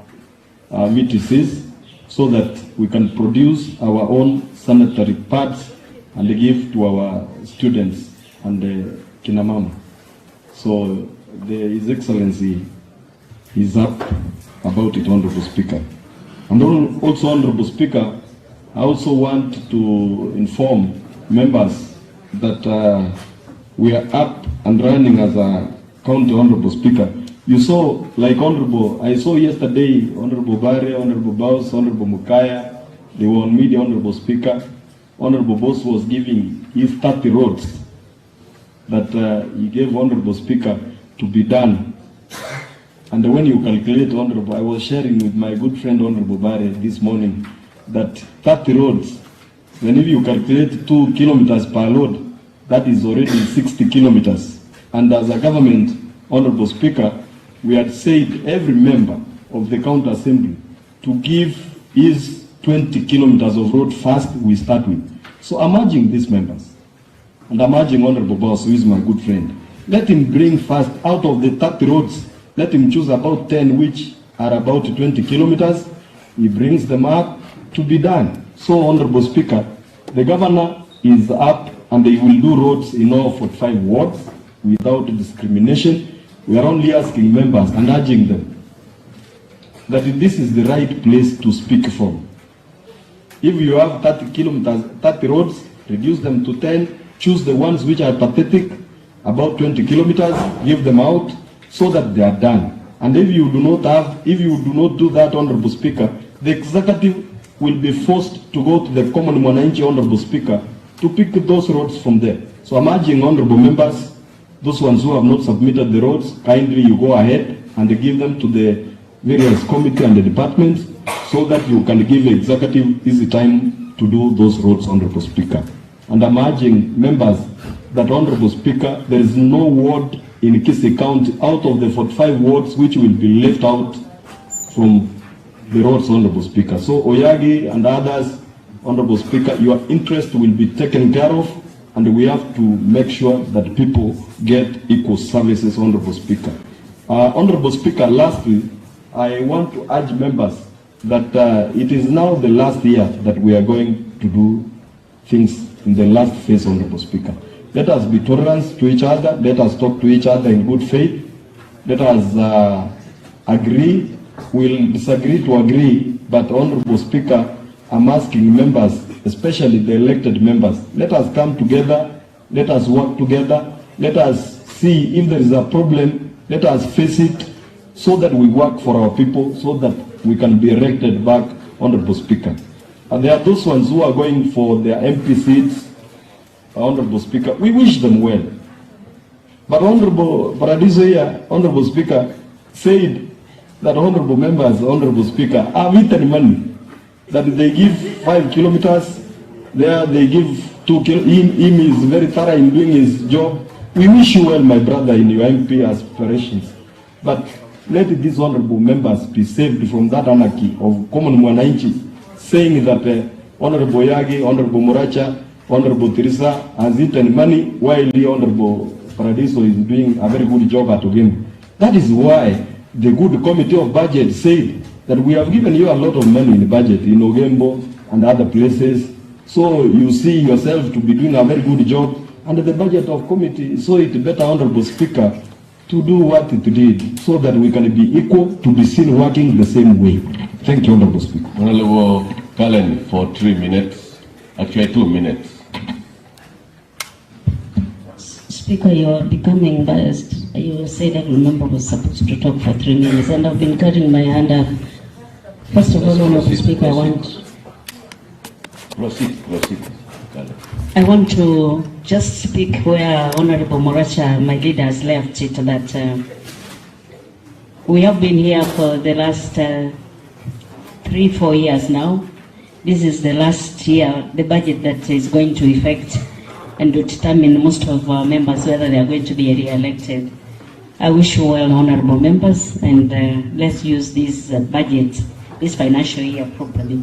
MTCs so that we can produce our own sanitary pads and give to our students and Kinamama. So His Excellency is up about it, Honorable Speaker. And also, Honorable Speaker, I also want to inform members that we are up and running as a county, Honorable Speaker. You saw, like I saw yesterday, Honorable Barre, Honorable Baus, Honorable Mukaya, they were on media, Honorable Speaker. Honorable Boss was giving his 30 roads that he gave Honorable Speaker to be done. And when you calculate, Honorable, I was sharing with my good friend Honorable Barre this morning that 30 roads, when if you calculate 2 kilometers per load, that is already 60 kilometers. And as a government, Honorable Speaker, we had said every member of the county assembly to give his 20 kilometers of road first we start with. So I'm urging these members, and I'm urging Honorable Boss, who is my good friend, let him bring first out of the 30 roads, let him choose about 10 which are about 20 kilometers. He brings them up to be done. So, Honorable Speaker, the governor is up and they will do roads in all 45 wards without discrimination. We are only asking members and urging them that this is the right place to speak from. If you have 30 kilometers, 30 roads, reduce them to 10, choose the ones which are pathetic, about 20 kilometers, give them out so that they are done. And if you do not do that, Honorable Speaker, the executive will be forced to go to the common mwananchi, Honorable Speaker, to pick those roads from there. So I'm urging honorable members, those ones who have not submitted the roads, kindly you go ahead and give them to the various committee and the departments so that you can give the executive easy time to do those roads, Honorable Speaker. And I'm urging members that, Honorable Speaker, there is no ward in Kisii County out of the 45 wards which will be left out from the roads, Honorable Speaker. So Oyagi and others, Honorable Speaker, your interest will be taken care of, and we have to make sure that people get equal services, Honorable Speaker. Honorable Speaker, lastly, I want to urge members that it is now the last year that we are going to do things in the last phase, Honorable Speaker. Let us be tolerant to each other. Let us talk to each other in good faith. Let us agree. We'll disagree to agree, but Honorable Speaker, I'm asking members, especially the elected members, let us come together. Let us work together. Let us see if there is a problem. Let us face it so that we work for our people, so that we can be elected back, Honorable Speaker. And there are those ones who are going for their MP seats, Honorable Speaker. We wish them well. But Honorable Paradiso here, Honorable Speaker, said that Honorable members, Honorable Speaker, have eaten money. That they give 5 kilometers, there they give 2 kilometers. Him is very thorough in doing his job. We wish you well, my brother, in your MP aspirations. But let these honorable members be saved from that anarchy of common mwananchi, saying that Honorable Yagi, Honorable Muracha, Honorable Teresa has eaten money while the Honorable Paradiso is doing a very good job at Ogem. That is why the good committee of budget said that we have given you a lot of money in the budget in Ogembo and other places. So you see yourself to be doing a very good job, and the budget of committee saw it better, Honorable Speaker, to do what it did, so that we can be equal, to be seen working the same way. Thank you, Honorable Speaker. Honorable Cullen for 3 minutes, actually 2 minutes. Speaker, you are becoming biased. You said every member was supposed to talk for 3 minutes, and I've been cutting my hand up. First of all, Honorable Speaker, I want... Proceed. I want to just speak where Honorable Moracha, my leader, has left it, that we have been here for the last 3-4 years now. This is the last year, the budget that is going to affect and to determine most of our members whether they are going to be re-elected. I wish you well, honorable members, and let's use this budget, this financial year properly.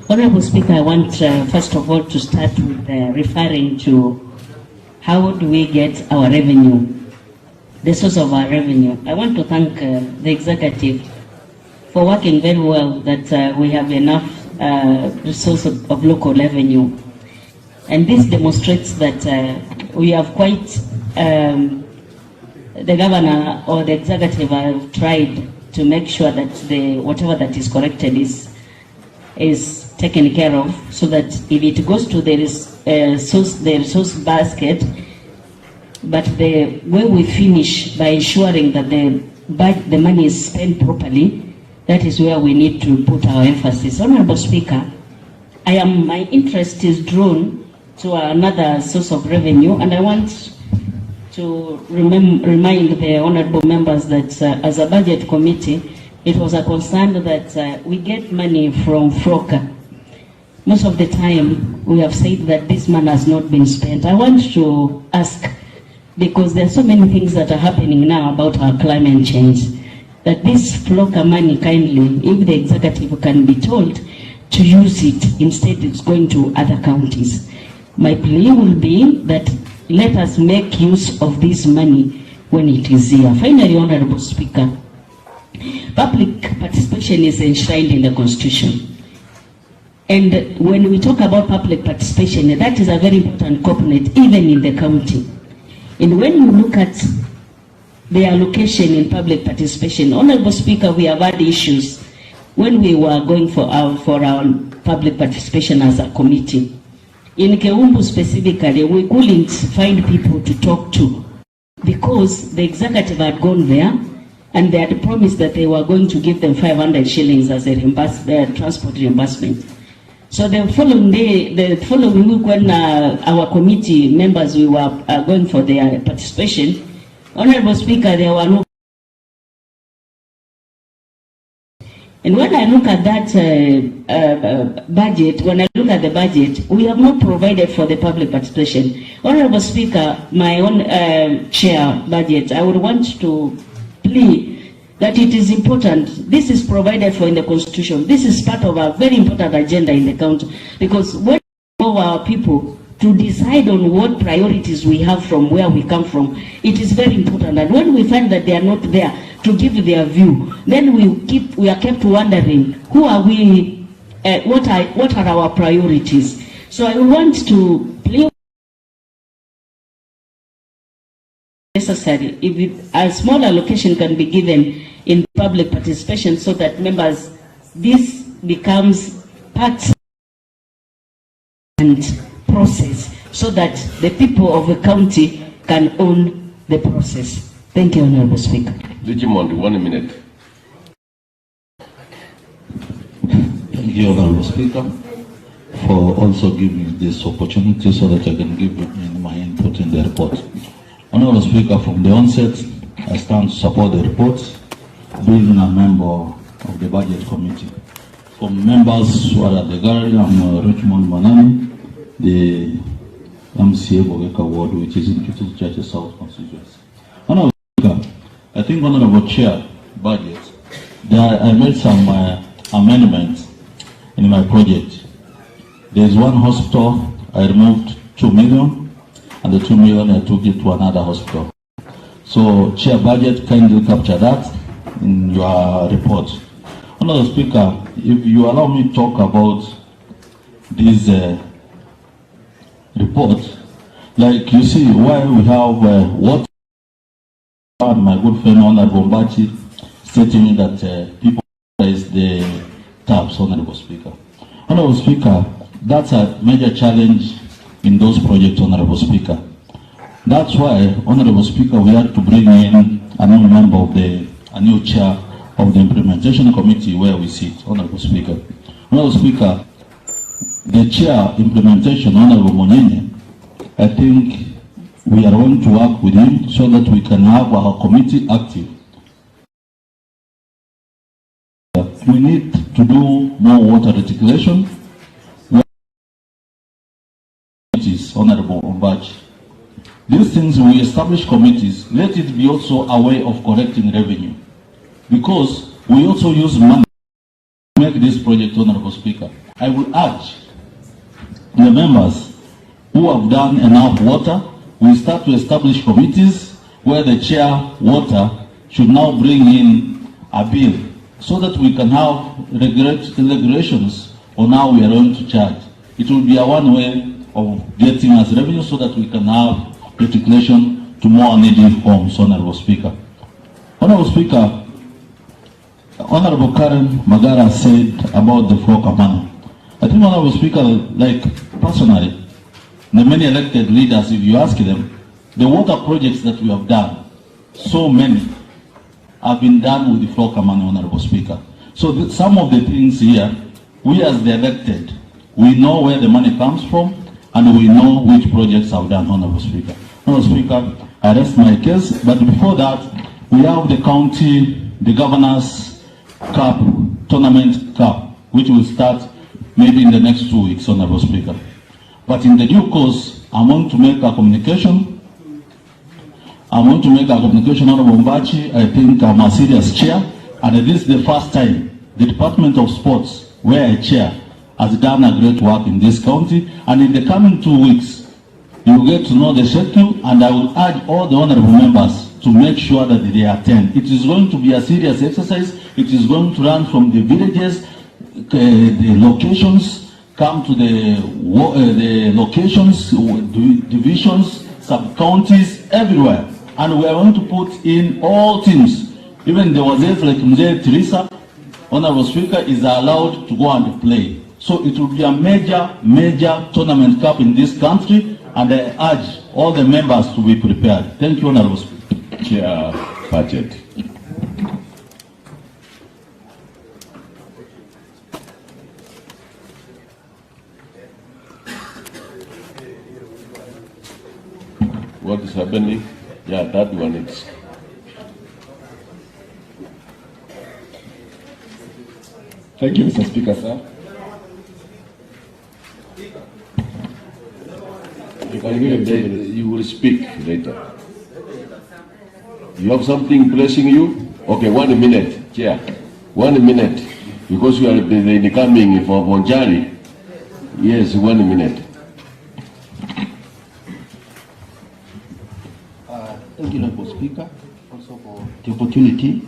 Honorable Speaker, I want first of all to start with referring to how do we get our revenue, the source of our revenue. I want to thank the executive for working very well that we have enough resource of local revenue. And this demonstrates that we have quite, the governor or the executive have tried to make sure that whatever that is corrected is taken care of, so that if it goes to the resource basket, but the way we finish by ensuring that the money is spent properly, that is where we need to put our emphasis. Honorable Speaker, my interest is drawn to another source of revenue, and I want to remind the honorable members that as a budget committee, it was a concern that we get money from FROCA. Most of the time, we have said that this money has not been spent. I want to ask, because there are so many things that are happening now about our climate change, that this FROCA money kindly, if the executive can be told to use it, instead it's going to other counties. My plea will be that let us make use of this money when it is here. Finally, Honorable Speaker, public participation is enshrined in the Constitution. And when we talk about public participation, that is a very important component, even in the county. And when you look at the allocation in public participation, Honorable Speaker, we have had issues when we were going for our public participation as a committee. In Keumbu specifically, we couldn't find people to talk to because the executive had gone there and they had promised that they were going to give them 500 shillings as a transport reimbursement. So the following day, the following week, when our committee members, we were going for their participation, Honorable Speaker, there were no. And when I look at that budget, when I look at the budget, we have not provided for the public participation. Honorable Speaker, my own chair budget, I would want to plea that it is important. This is provided for in the Constitution. This is part of a very important agenda in the county, because when we involve our people to decide on what priorities we have from where we come from. It is very important. And when we find that they are not there to give their view, then we are kept wondering, who are we, what are our priorities? So I want to play necessary if a small allocation can be given in public participation so that members, this becomes part and process so that the people of the county can own the process. Thank you, Honorable Speaker. Digimond, 1 minute. Thank you, Honorable Speaker, for also giving me this opportunity so that I can give my input in the report. Honorable Speaker, from the onset, I stand to support the report, being a member of the Budget Committee. From members who are at the gallery, I'm Richmond Manani, the MCA Bogeka Ward, which is in Kisii Church South constituency. Honorable Speaker, I think Honorable Chair, budget, I made some amendments in my project. There's one hospital, I removed 2 million. And the 2 million I took it to another hospital. So, Chair, budget, kindly capture that in your report. Honorable Speaker, if you allow me to talk about this report, like you see, why we have what my good friend Honorable Mbachi stating that people raise the tabs, Honorable Speaker. Honorable Speaker, that's a major challenge in those projects, Honorable Speaker. That's why, Honorable Speaker, we had to bring in a new member of a new chair of the implementation committee where we sit, Honorable Speaker. Honorable Speaker, the chair implementation, Honorable Monyenye, I think we are going to work with him so that we can have our committee active. We need to do more water reticulation. Honorable Ombachi. These things, we establish committees, let it be also a way of collecting revenue. Because we also use money to make this project, Honorable Speaker. I will urge the members who have done enough water, we start to establish committees where the chair water should now bring in a bill so that we can have regulations on how we are going to charge. It will be a one way of getting us revenue so that we can have reticulation to more needy homes, Honorable Speaker. Honorable Speaker, Honorable Karen Magara said about the floor money. I think, Honorable Speaker, like personally, the many elected leaders, if you ask them, the water projects that we have done, so many have been done with the floor money, Honorable Speaker. So some of the things here, we as the elected, we know where the money comes from, and we know which projects have done, Honorable Speaker. Honorable Speaker, I rest my case, but before that, we have the county, the Governor's Cup, Tournament Cup, which will start maybe in the next 2 weeks, Honorable Speaker. But in the due course, I'm going to make a communication. Honorable Mbachi. I think I'm a serious chair, and this is the first time the Department of Sports, where I chair, has done a great work in this county, and in the coming 2 weeks, you will get to know the schedule, and I will urge all the honorable members to make sure that they attend. It is going to be a serious exercise. It is going to run from the villages, the locations, come to the locations, divisions, sub-counties, everywhere. And we are going to put in all teams. Even the wazir like Mzee Teresa, Honorable Speaker, is allowed to go and play. So it will be a major tournament cup in this country, and I urge all the members to be prepared. Thank you, Honorable Speaker. Chair, budget. What is happening? Yeah, that one is. Thank you, Mr. Speaker, sir. You will speak later. You have something pressing you? Okay, 1 minute, Chair. 1 minute. Because you are the incoming for Bonjari. Yes, 1 minute. Thank you, Honorable Speaker, also for the opportunity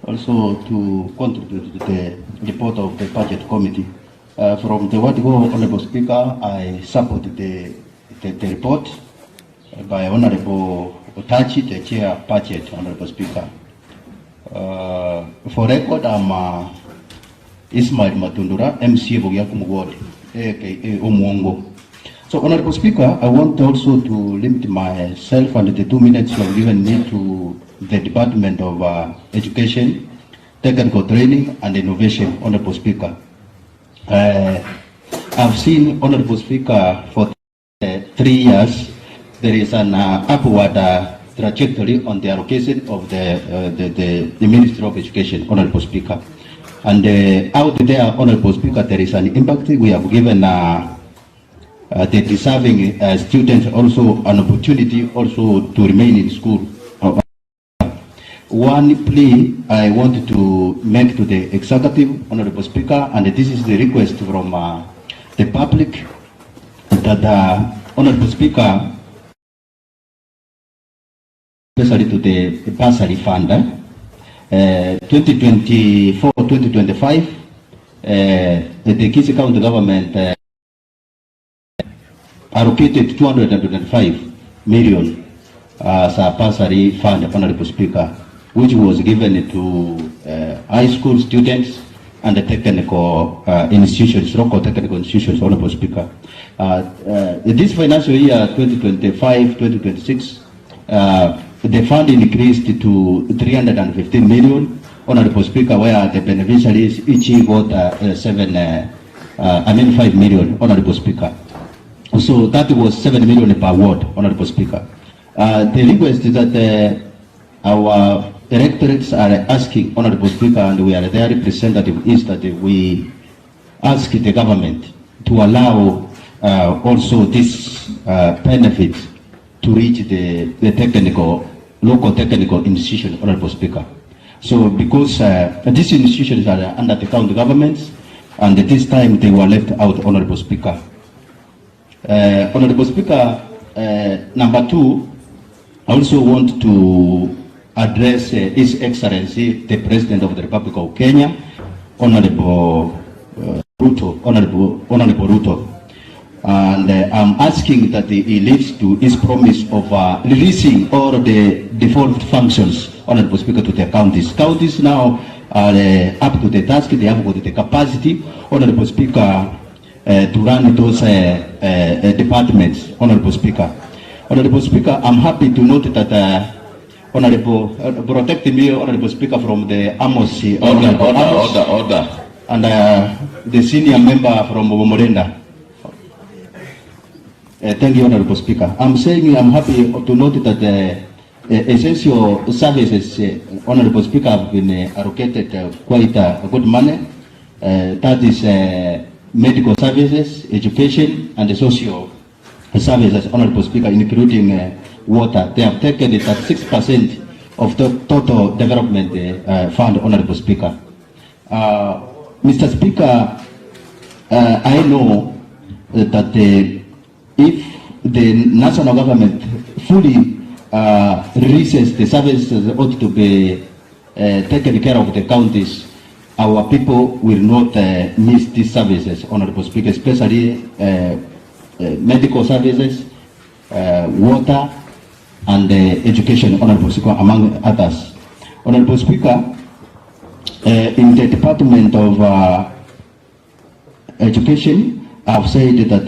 also to contribute to the report of the Budget Committee. From the word go, Honorable Speaker, I support the report by Honorable Otachi, the Chair Budget, Honorable Speaker. For record, I'm Ismail Matundura, MC Bogiakum Ward, aka Omuongo. So, Honorable Speaker, I want also to limit myself and the 2 minutes you have given me to the Department of Education, Technical Training and Innovation, Honorable Speaker. I've seen, Honorable Speaker, for 3 years, there is an upward trajectory on the allocation of the Ministry of Education, Honorable Speaker. And out there, Honorable Speaker, there is an impact. We have given the deserving students also an opportunity also to remain in school. One plea I want to make to the executive, Honorable Speaker, and this is the request from the public, that Honorable Speaker, especially to the bursary fund, 2024-2025, the Kisii County government allocated 225 million as a bursary fund, Honorable Speaker, which was given to high school students and the technical institutions, local technical institutions, Honorable Speaker. This financial year, 2025-2026, the fund increased to 315 million, Honorable Speaker, where the beneficiaries each got 5 million, Honorable Speaker. So that was 7 million per ward, Honorable Speaker. The request is that our electorates are asking, Honorable Speaker, and we are their representative, is that we ask the government to allow also this benefit to reach the technical, local technical institution, Honorable Speaker. So because these institutions are under the county governments, and at this time they were left out, Honorable Speaker. Honorable Speaker, number 2, I also want to address His Excellency, the President of the Republic of Kenya, Honorable Ruto, Honorable Ruto. And I'm asking that he lives to his promise of releasing all the default functions, Honorable Speaker, to the counties. Counties now are up to the task. They have got the capacity, Honorable Speaker, to run those departments, Honorable Speaker. Honorable Speaker, I'm happy to note that Honorable, protect me, Honorable Speaker, from the Amos, Order. And the senior member from Omorenda. Thank you, Honorable Speaker. I'm saying I'm happy to note that essential services, Honorable Speaker, have been allocated quite a good money. That is medical services, education, and the social services, Honorable Speaker, including water. They have taken it at 6% of the total development fund, Honorable Speaker. Mr. Speaker, I know that if the national government fully releases the services that ought to be taken care of the counties, our people will not miss these services, Honorable Speaker, especially medical services, water, and education, Honorable Speaker, among others. Honorable Speaker, in the Department of Education, I've said that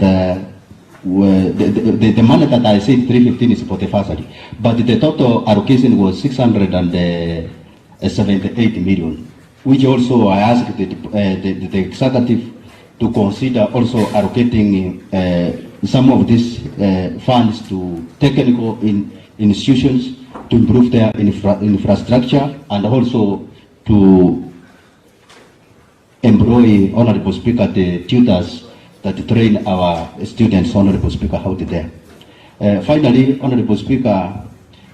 the money that I said 315 is for the bursary, but the total allocation was 678 million, which also I asked the executive to consider also allocating some of these funds to technical institutions to improve their infrastructure, and also to employ, Honorable Speaker, the tutors that train our students, Honorable Speaker, how to there. Finally, Honorable Speaker,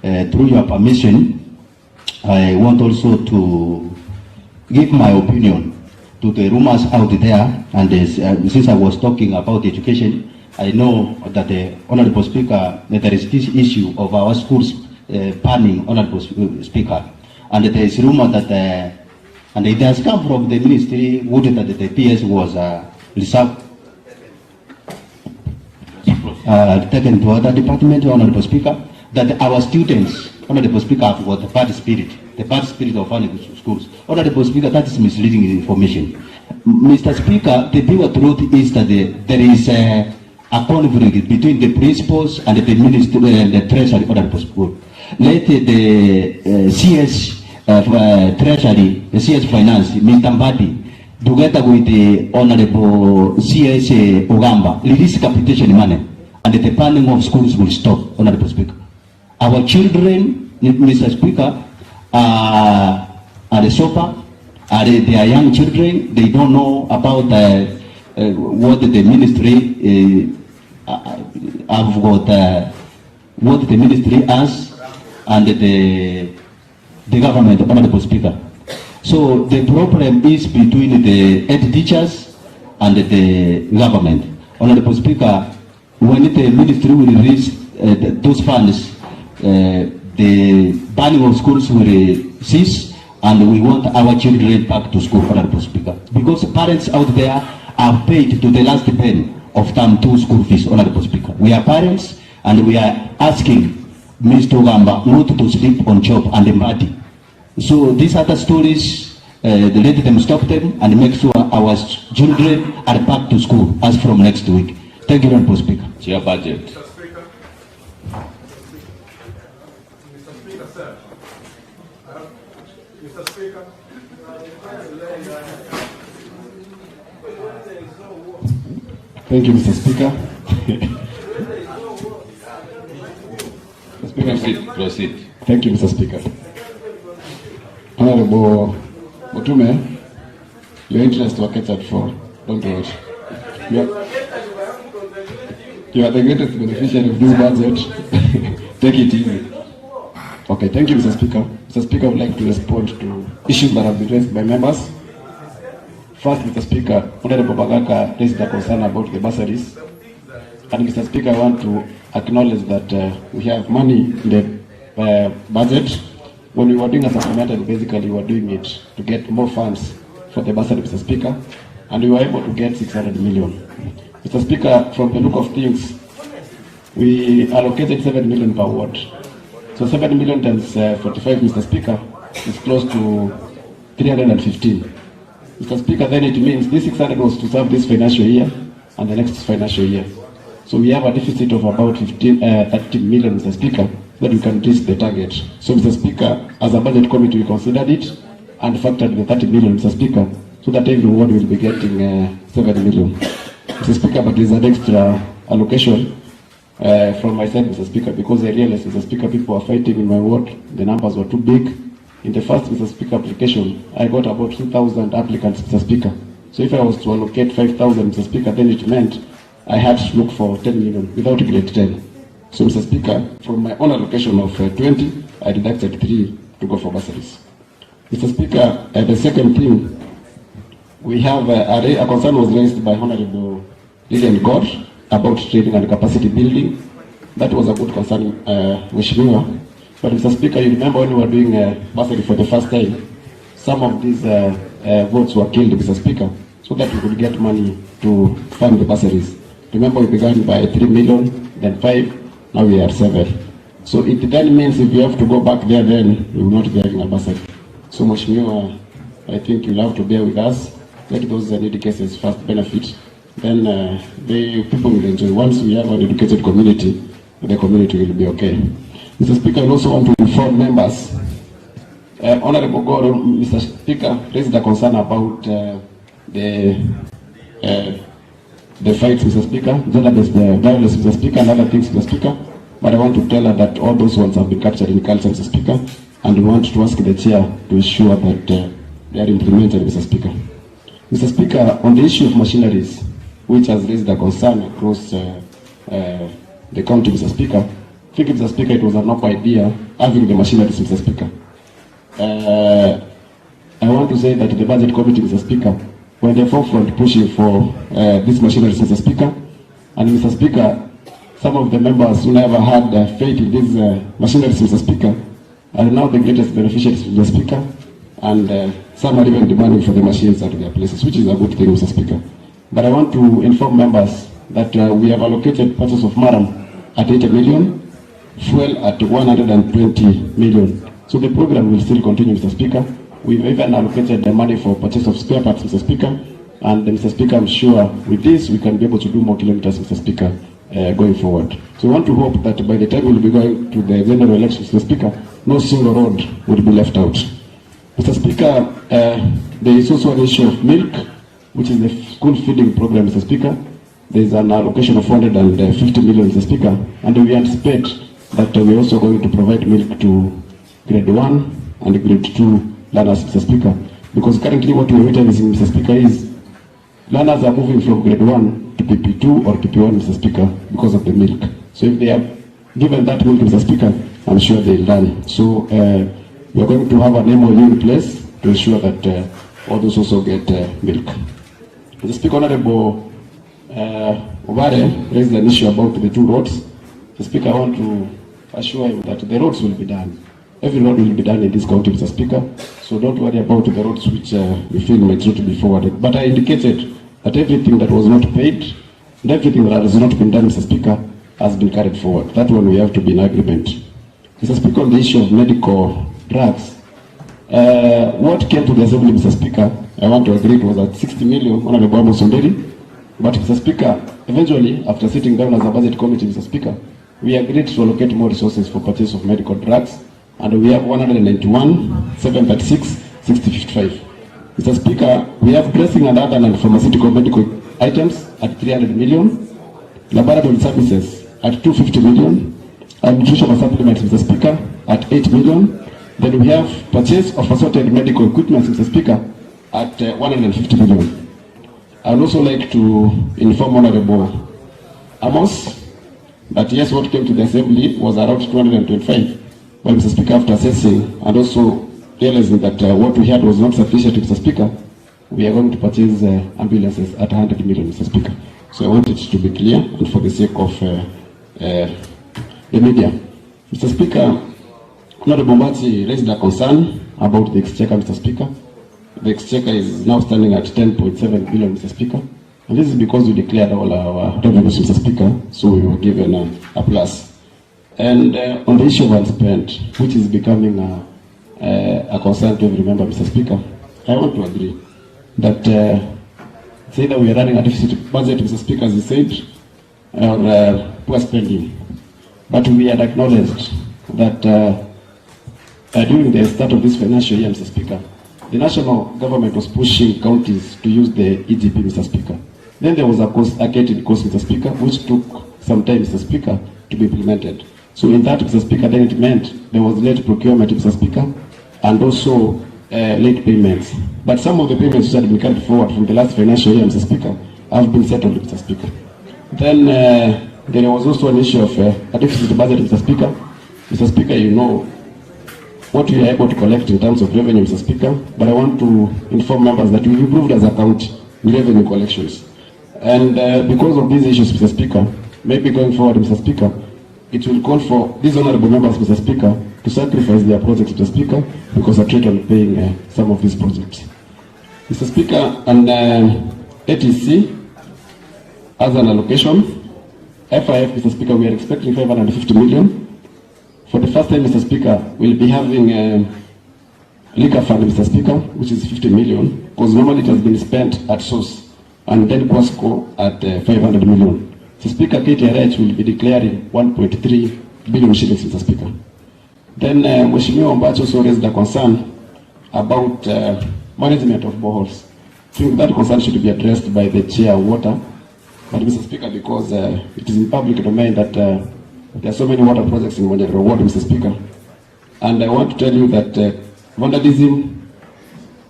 through your permission, I want also to give my opinion to the rumors out there, and since I was talking about education, I know that the Honorable Speaker, that there is this issue of our schools banning, Honorable Speaker, and there is rumor that, and it has come from the ministry, would that the PS was reserved, taken to other department, Honorable Speaker, that our students, Honorable Speaker, have got the bad spirit of our schools. Honorable Speaker, that is misleading information. Mr. Speaker, the pure truth is that there is a conflict between the principals and the ministry and the treasury, Honorable Speaker. Let the CS Treasury, the CS Finance, Mr. Mbadi, together with the Honorable CS Ogamba, release capitation money, and the planning of schools will stop, Honorable Speaker. Our children, Mr. Speaker, are the sober, they are young children, they don't know about what the ministry have got, what the ministry has, and the government, Honorable Speaker. So the problem is between the head teachers and the government. Honorable Speaker, when the ministry will release those funds, the banning of schools will cease, and we want our children back to school, Honorable Speaker. Because parents out there are paid to the last penny of term 2 school fees, Honorable Speaker. We are parents, and we are asking Mr. Ogamba not to sleep on job and Mbadi. So these other stories, let them stop them and make sure our children are back to school as from next week. Thank you, Honorable Speaker. Chair budget. Mr. Speaker. Thank you, Mr. Speaker. Proceed. Thank you, Mr. Speaker. Honorable Otume, your interest were catered for. Don't worry. You are the greatest beneficiary of this budget. Take it easy. Okay, thank you, Mr. Speaker. Mr. Speaker, I would like to respond to issues that have been raised by members. First, Mr. Speaker, Honorable Bagaka raised a concern about the bursaries. And Mr. Speaker, I want to acknowledge that we have money in the budget. When we were doing a supplemental, basically we were doing it to get more funds for the bursary, Mr. Speaker, and we were able to get 600 million. Mr. Speaker, from the look of things, we allocated 7 million per ward. So 7 million times 45, Mr. Speaker, is close to 315. Mr. Speaker, then it means this 600 was to serve this financial year and the next financial year. So we have a deficit of about 30 million, Mr. Speaker, that we can reach the target. So, Mr. Speaker, as a budget committee, we considered it and factored the 30 million, Mr. Speaker, so that every ward will be getting 7 million. Mr. Speaker, but there is an extra allocation from my side, Mr. Speaker, because I realized, Mr. Speaker, people are fighting in my ward. The numbers were too big. In the first, Mr. Speaker, application, I got about 2,000 applicants, Mr. Speaker. So if I was to allocate 5,000, Mr. Speaker, then it meant I had to look for 10 million without grade 10. So, Mr. Speaker, from my own allocation of 20, I deducted 3 to go for bursaries. Mr. Speaker, the second thing, we have a concern was raised by Honorable Lillian God about training and capacity building. That was a good concern, Mheshimiwa. But, Mr. Speaker, you remember when we were doing bursary for the first time, some of these votes were killed, Mr. Speaker, so that we could get money to fund the bursaries. Remember, we began by 3 million, then 5, now we are 7. So it then means if you have to go back there, then we will not be having a bursary. So, Mheshimiwa, I think you'll have to bear with us. Let those needy cases first benefit. Then the people will enjoy. Once we have an educated community, the community will be okay. Mr. Speaker, I also want to inform members. Honorable Goro, Mr. Speaker, raised a concern about the fights, Mr. Speaker, gender-based violence, Mr. Speaker, and other things, Mr. Speaker. But I want to tell her that all those ones have been captured in culture, Mr. Speaker, and we want to ask the chair to ensure that they are implemented, Mr. Speaker. Mr. Speaker, on the issue of machineries, which has raised a concern across the county, Mr. Speaker, I think, Mr. Speaker, it was an up idea having the machineries, Mr. Speaker. I want to say that the budget committee, Mr. Speaker, were in the forefront pushing for this machinery, Mr. Speaker. And Mr. Speaker, some of the members who never had faith in these machineries, Mr. Speaker, are now the greatest beneficiaries, Mr. Speaker, and some are even demanding for the machines at their places, which is a good thing, Mr. Speaker. But I want to inform members that we have allocated purchase of maram at 80 million, fuel at 120 million. So the program will still continue, Mr. Speaker. We've even allocated the money for purchase of spare parts, Mr. Speaker. And Mr. Speaker, I'm sure with this we can be able to do more kilometers, Mr. Speaker, going forward. So we want to hope that by the time we'll be going to the general elections, Mr. Speaker, no single road would be left out. Mr. Speaker, there is also an issue of milk, which is the school feeding program, Mr. Speaker. There is an allocation of 450 million, Mr. Speaker, and we anticipate that we're also going to provide milk to grade 1 and grade 2 learners, Mr. Speaker. Because currently what we're witnessing, Mr. Speaker, is learners are moving from grade 1 to PP2 or PP1, Mr. Speaker, because of the milk. So if they are given that milk, Mr. Speaker, I'm sure they'll learn. So we're going to have an MOU in place to ensure that all those also get milk. Mr. Speaker, Honorable Ovare raised an issue about the 2 roads. Mr. Speaker, I want to assure him that the roads will be done. Every road will be done in this county, Mr. Speaker. So don't worry about the roads which we feel might not be forwarded. But I indicated that everything that was not paid and everything that has not been done, Mr. Speaker, has been carried forward. That one we have to be in agreement. Mr. Speaker, on the issue of medical drugs, what came to the Assembly, Mr. Speaker, I want to agree it was at 60 million, Honorable Amos Onderi. But Mr. Speaker, eventually, after sitting down as a budget committee, Mr. Speaker, we agreed to allocate more resources for purchase of medical drugs, and we have 191, 736, 6055. Mr. Speaker, we have dressing and other non-pharmaceutical medical items at 300 million, laboratory services at 250 million, and nutritional supplements, Mr. Speaker, at 8 million. Then we have purchase of assorted medical equipment, Mr. Speaker, at 150 million. I would also like to inform Honorable Amos that yes, what came to the Assembly was around 225. Well, Mr. Speaker, after assessing and also realizing that what we had was not sufficient, Mr. Speaker, we are going to purchase ambulances at 100 million, Mr. Speaker. So I want it to be clear and for the sake of the media. Mr. Speaker, Honorable Mbati raised a concern about the exchequer, Mr. Speaker. The exchequer is now standing at 10.7 billion, Mr. Speaker. And this is because we declared all our revenues, Mr. Speaker, so we were given a plus. And on the issue of unspent, which is becoming a concern to every member, Mr. Speaker, I want to agree that it's either we are running a deficit budget, Mr. Speaker, as you said, or poor spending. But we had acknowledged that during the start of this financial year, Mr. Speaker, the national government was pushing counties to use the EGP, Mr. Speaker. Then there was a cascading cost, Mr. Speaker, which took some time, Mr. Speaker, to be implemented. So in that, Mr. Speaker, then it meant there was late procurement, Mr. Speaker, and also late payments. But some of the payments which had been carried forward from the last financial year, Mr. Speaker, have been settled, Mr. Speaker. Then there was also an issue of a deficit budget, Mr. Speaker. Mr. Speaker, you know what we are able to collect in terms of revenue, Mr. Speaker, but I want to inform members that we improved as a county in revenue collections. And because of these issues, Mr. Speaker, maybe going forward, Mr. Speaker, it will call for these honorable members, Mr. Speaker, to sacrifice their projects, Mr. Speaker, because they're trying on paying some of these projects. Mr. Speaker, and ATC, as an allocation, FIF, Mr. Speaker, we are expecting 550 million. For the first time, Mr. Speaker, we'll be having liquor fund, Mr. Speaker, which is 50 million, because normally it has been spent at source, and then Quasco at 500 million. Mr. Speaker, KTRH will be declaring 1.3 billion shillings, Mr. Speaker. Then Mheshimiwa Ombachi also raised a concern about management of boreholes. I think that concern should be addressed by the Chair of Water. But Mr. Speaker, because it is in public domain that there are so many water projects in Monjaro Ward, Mr. Speaker. And I want to tell you that vandalism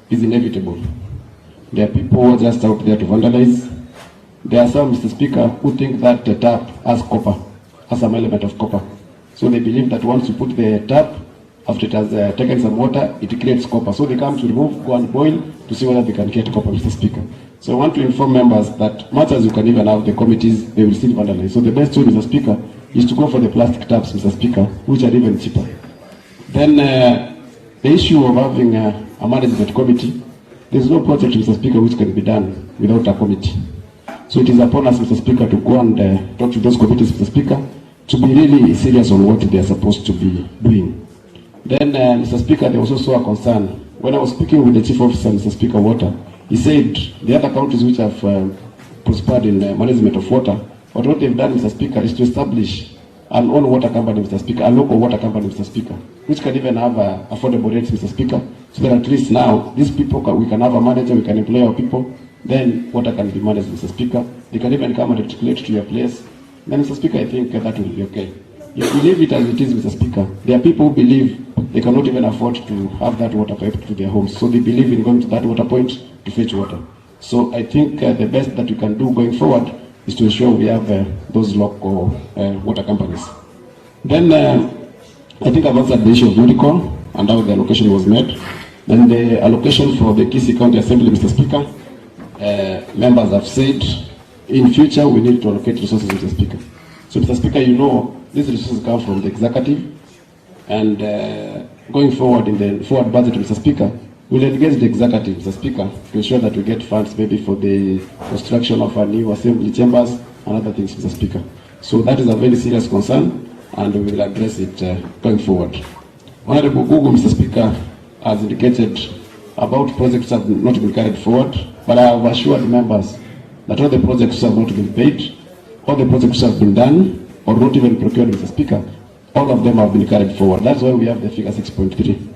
is inevitable. There are people who are just out there to vandalize. There are some, Mr. Speaker, who think that the tap has copper, has some element of copper. So they believe that once you put the tap After it has taken some water, it creates copper. So they come to remove, go and boil to see whether they can get copper, Mr. Speaker. So I want to inform members that much as you can even have the committees, they will still vandalize. So the best way, Mr. Speaker, is to go for the plastic taps, Mr. Speaker, which are even cheaper. Then the issue of having a management committee, there's no project, Mr. Speaker, which can be done without a committee. So it is upon us, Mr. Speaker, to go and talk to those committees, Mr. Speaker, to be really serious on what they are supposed to be doing. Then, Mr. Speaker, there was also a concern. When I was speaking with the Chief Officer, Mr. Speaker, Water, he said the other countries which have prospered in management of water, but what they've done, Mr. Speaker, is to establish an own water company, Mr. Speaker, a local water company, Mr. Speaker, which can even have affordable rates, Mr. Speaker, so that at least now, these people, we can have a manager, we can employ our people, then water can be managed, Mr. Speaker. They can even come and articulate to your place. Then, Mr. Speaker, I think that will be okay. If we leave it as it is, Mr. Speaker, there are people who believe they cannot even afford to have that water pipe to their homes. So they believe in going to that water point to fetch water. So I think the best that we can do going forward is to ensure we have those local water companies. Then I think I've answered the issue of Udicon and how the allocation was made. Then the allocation for the Kisii County Assembly, Mr. Speaker, members have said in future we need to allocate resources, Mr. Speaker. So, Mr. Speaker, you know, these resources come from the executive, and going forward in the forward budget, Mr. Speaker, we'll engage the executive, Mr. Speaker, to ensure that we get funds maybe for the construction of our new assembly chambers and other things, Mr. Speaker. So that is a very serious concern, and we will address it going forward. Honorable Google, Mr. Speaker, has indicated about projects that have not been carried forward, but I have assured members that all the projects have not been paid, all the projects have been done, or not even procured, Mr. Speaker, all of them have been carried forward. That's why we have the figure 6.3.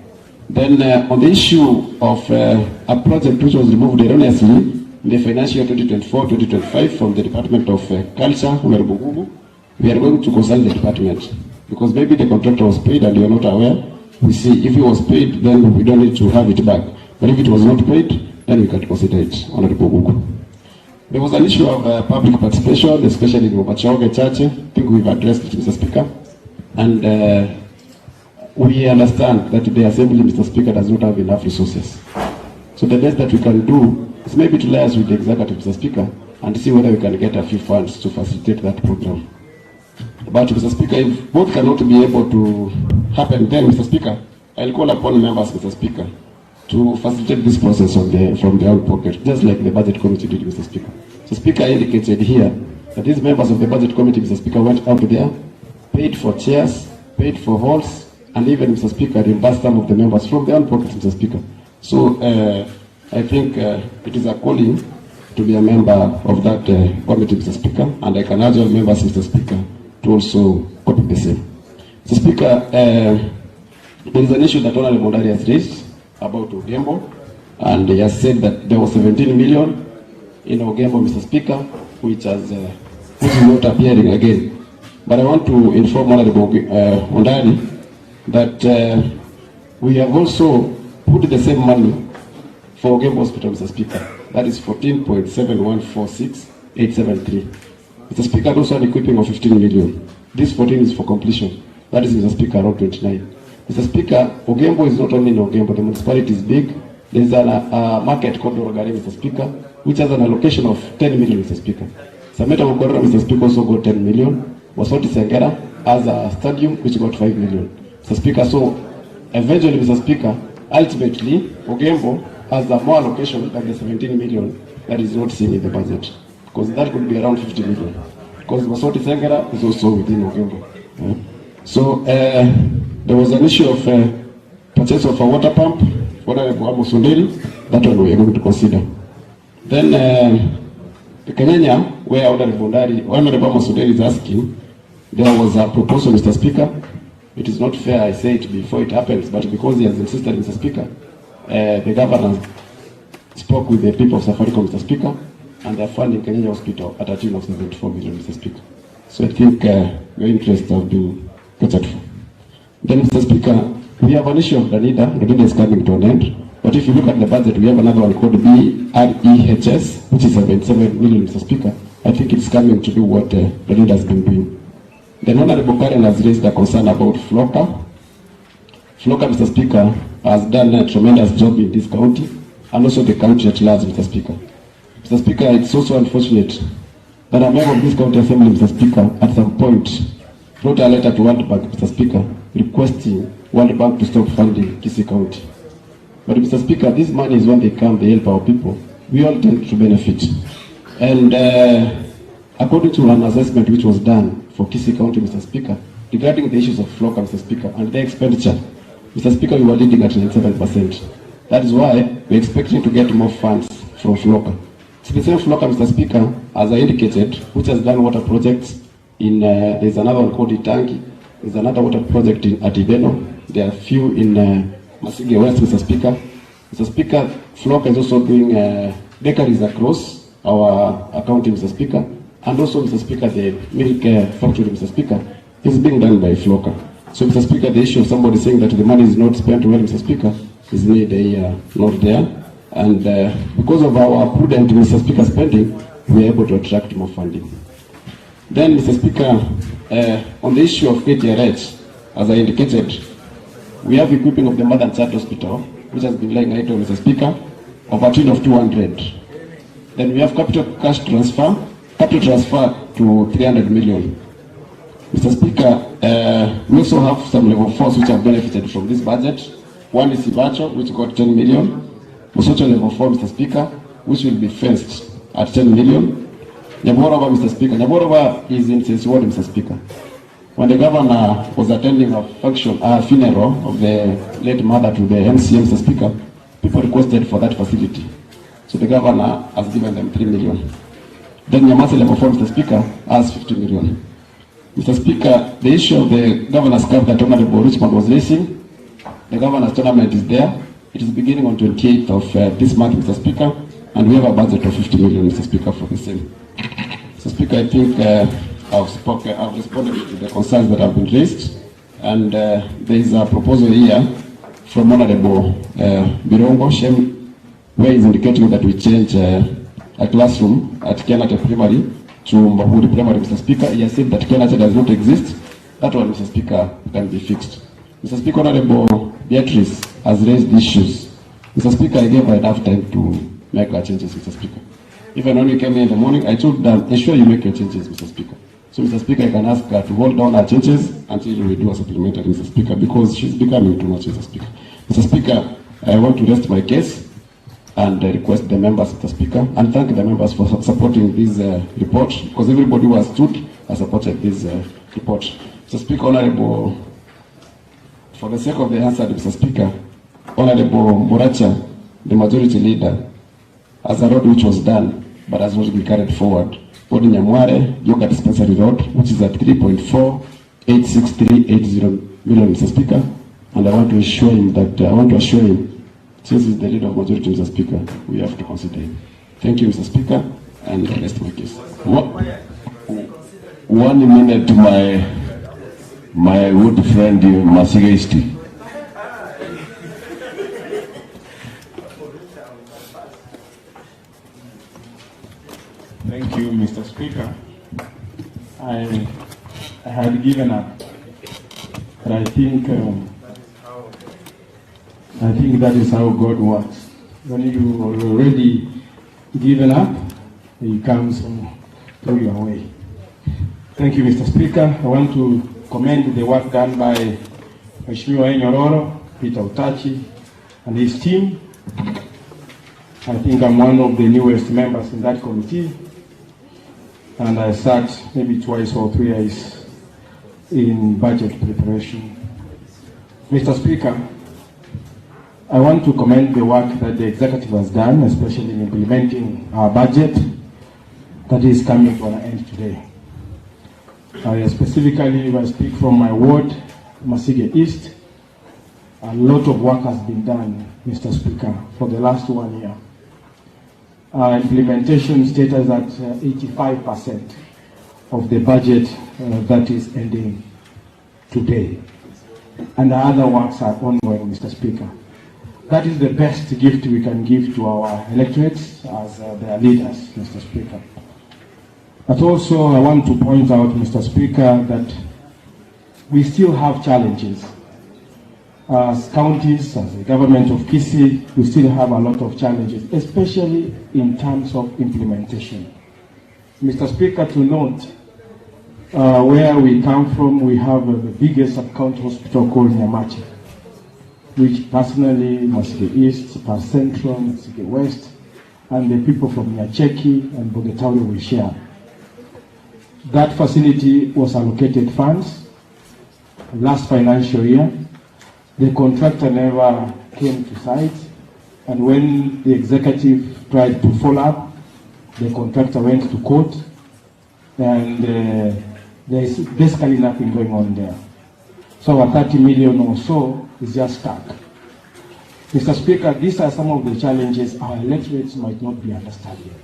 Then on the issue of a project which was removed erroneously in the financial year 2024-2025 from the Department of Culture, Honorable Gugu, we are going to consult the department, because maybe the contractor was paid and you are not aware. We see if he was paid, then we don't need to have it back. But if it was not paid, then we can consider it, Honorable Gugu. There was an issue of public participation, especially in Wabachoge Church. I think we've addressed it, Mr. Speaker. And we understand that the Assembly, Mr. Speaker, does not have enough resources. So the best that we can do is maybe to liaise with the executive, Mr. Speaker, and see whether we can get a few funds to facilitate that program. But, Mr. Speaker, if both cannot be able to happen, then, Mr. Speaker, I'll call upon members, Mr. Speaker, to facilitate this process from their own pocket, just like the Budget Committee did, Mr. Speaker. So Speaker indicated here that these members of the Budget Committee, Mr. Speaker, went out there, paid for chairs, paid for halls, and even, Mr. Speaker, reimbursed some of the members from their own pockets, Mr. Speaker. So I think it is a calling to be a member of that committee, Mr. Speaker, and I can urge all members, Mr. Speaker, to also copy the same. Mr. Speaker, there is an issue that Honorable Mondari has raised about Ogembo, and he has said that there was 17 million in Ogembo, Mr. Speaker, which is not appearing again. But I want to inform Honorable Mondari that we have also put the same money for Ogembo Hospital, Mr. Speaker. That is 14.7146873. Mr. Speaker, also an equipping of 15 million. This 14 is for completion. That is, Mr. Speaker, around 29. Mr. Speaker, Ogembo is not only in Ogembo, the municipality is big. There is a market called Orogari, Mr. Speaker, which has an allocation of 10 million, Mr. Speaker. Sameta Mugorora, Mr. Speaker, also got 10 million. Wasoti Sengera has a stadium which got 5 million. Mr. Speaker, so eventually, Mr. Speaker, ultimately, Ogembo has a more allocation than the 17 million that is not seen in the budget, because that could be around 50 million. Because Wasoti Sengera is also within Ogembo. So there was an issue of purchase of a water pump for Honorable Sondeli. That one we are going to consider. Then the Kenyanya, where Honorable Sondeli is asking, there was a proposal, Mr. Speaker. It is not fair, I say it before it happens, but because he has insisted, Mr. Speaker, the governor spoke with the people of Safaricom, Mr. Speaker, and they are funding Kenyanya Hospital at a tune of 74 million, Mr. Speaker. So I think your interests have been catered for. Then, Mr. Speaker, we have an issue of Danida. Danida is coming to an end. But if you look at the budget, we have another one called BREHS, which is 77 million, Mr. Speaker. I think it's coming to do what Danida has been doing. Then Honorable Karen has raised a concern about Floka. Floka, Mr. Speaker, has done a tremendous job in this county and also the country at large, Mr. Speaker. Mr. Speaker, it's also unfortunate that a member of this county assembly, Mr. Speaker, at some point wrote a letter to World Bank, Mr. Speaker, requesting World Bank to stop funding Kisii County. But Mr. Speaker, this money is when they come, they help our people. We all tend to benefit. And according to an assessment which was done for Kisii County, Mr. Speaker, regarding the issues of Floka, Mr. Speaker, and their expenditure, Mr. Speaker, we were leading at 97%. That is why we're expecting to get more funds from Floka. It's the same Floka, Mr. Speaker, as I indicated, which has done water projects in, there's another one called Itangi, there's another water project in Atibeno, there are a few in Masige West, Mr. Speaker. Mr. Speaker, Floka is also doing bakeries across our county, Mr. Speaker, and also, Mr. Speaker, the milk factory, Mr. Speaker, is being done by Floka. So, Mr. Speaker, the issue of somebody saying that the money is not spent well, Mr. Speaker, is really not there. And because of our prudent, Mr. Speaker, spending, we are able to attract more funding. Then, Mr. Speaker, on the issue of KTRH, as I indicated, we have equipping of the Mother and Child Hospital, which has been lying idle, Mr. Speaker, of a tune of 200. Then we have capital transfer to 300 million. Mr. Speaker, we also have some level 4s which have benefited from this budget. One is Ibacho, which got 10 million. Musocho level 4, Mr. Speaker, which will be fenced at 10 million. Nyaborova, Mr. Speaker. Nyaborova is in Sensiward, Mr. Speaker. When the governor was attending a funeral of the late mother to the MCM, Mr. Speaker, people requested for that facility. So the governor has given them 3 million. Then Nyamase level 4, Mr. Speaker, has 50 million. Mr. Speaker, the issue of the governor's cup that Honorable Richmond was raising, the governor's tournament is there. It is beginning on 28th of this month, Mr. Speaker, and we have a budget of 50 million, Mr. Speaker, for the same. Mr. Speaker, I think I've responded to the concerns that have been raised, and there is a proposal here from Honorable Birongo Shem, where he's indicating that we change a classroom at Kenate Primary to Mbahuri Primary, Mr. Speaker. He has said that Kenate does not exist. That one, Mr. Speaker, can be fixed. Mr. Speaker, Honorable Beatrice has raised issues. Mr. Speaker, I gave her enough time to make her changes, Mr. Speaker. Even when we came here in the morning, I told them, ensure you make your changes, Mr. Speaker. So, Mr. Speaker, I can ask her to hold down her changes until we do a supplementary, Mr. Speaker, because she's becoming too much, Mr. Speaker. Mr. Speaker, I want to rest my case and request the members, Mr. Speaker, and thank the members for supporting this report, because everybody who has stood has supported this report. Mr. Speaker, Honorable, for the sake of the answer, Mr. Speaker, Honorable Muracha, the majority leader, as a road which was done but has not been carried forward. Road in Nyamware, Yoga Dispensary Road, which is at 3.486380 million, Mr. Speaker, and I want to assure him that, since he's the leader of majority, Mr. Speaker, we have to consider him. Thank you, Mr. Speaker, and I rest my case. 1 minute to my good friend Masigesti. Thank you, Mr. Speaker. I had given up, but I think that is how God works. When you are already given up, He comes through your way. Thank you, Mr. Speaker. I want to commend the work done by Mheshimiwa Nyororo, Peter Utachi, and his team. I think I'm one of the newest members in that committee, and I sat maybe twice or thrice in budget preparation. Mr. Speaker, I want to commend the work that the executive has done, especially in implementing our budget that is coming to an end today. I specifically, if I speak from my ward, Masige East, a lot of work has been done, Mr. Speaker, for the last 1 year. Implementation status at 85% of the budget that is ending today. And the other works are ongoing, Mr. Speaker. That is the best gift we can give to our electorates as their leaders, Mr. Speaker. But also I want to point out, Mr. Speaker, that we still have challenges. as counties, as the government of Kisii, we still have a lot of challenges, especially in terms of implementation. Mr. Speaker, to note, where we come from, we have the biggest sub-county hospital called Nyamachi, which personally, Masike East, Par Central, Masike West, and the people from Nyacheki and Bogetauri will share. That facility was allocated funds last financial year. The contractor never came to site, and when the executive tried to follow up, the contractor went to court, and there is basically nothing going on there. So our 30 million or so is just stuck. Mr. Speaker, these are some of the challenges our electorates might not be understanding.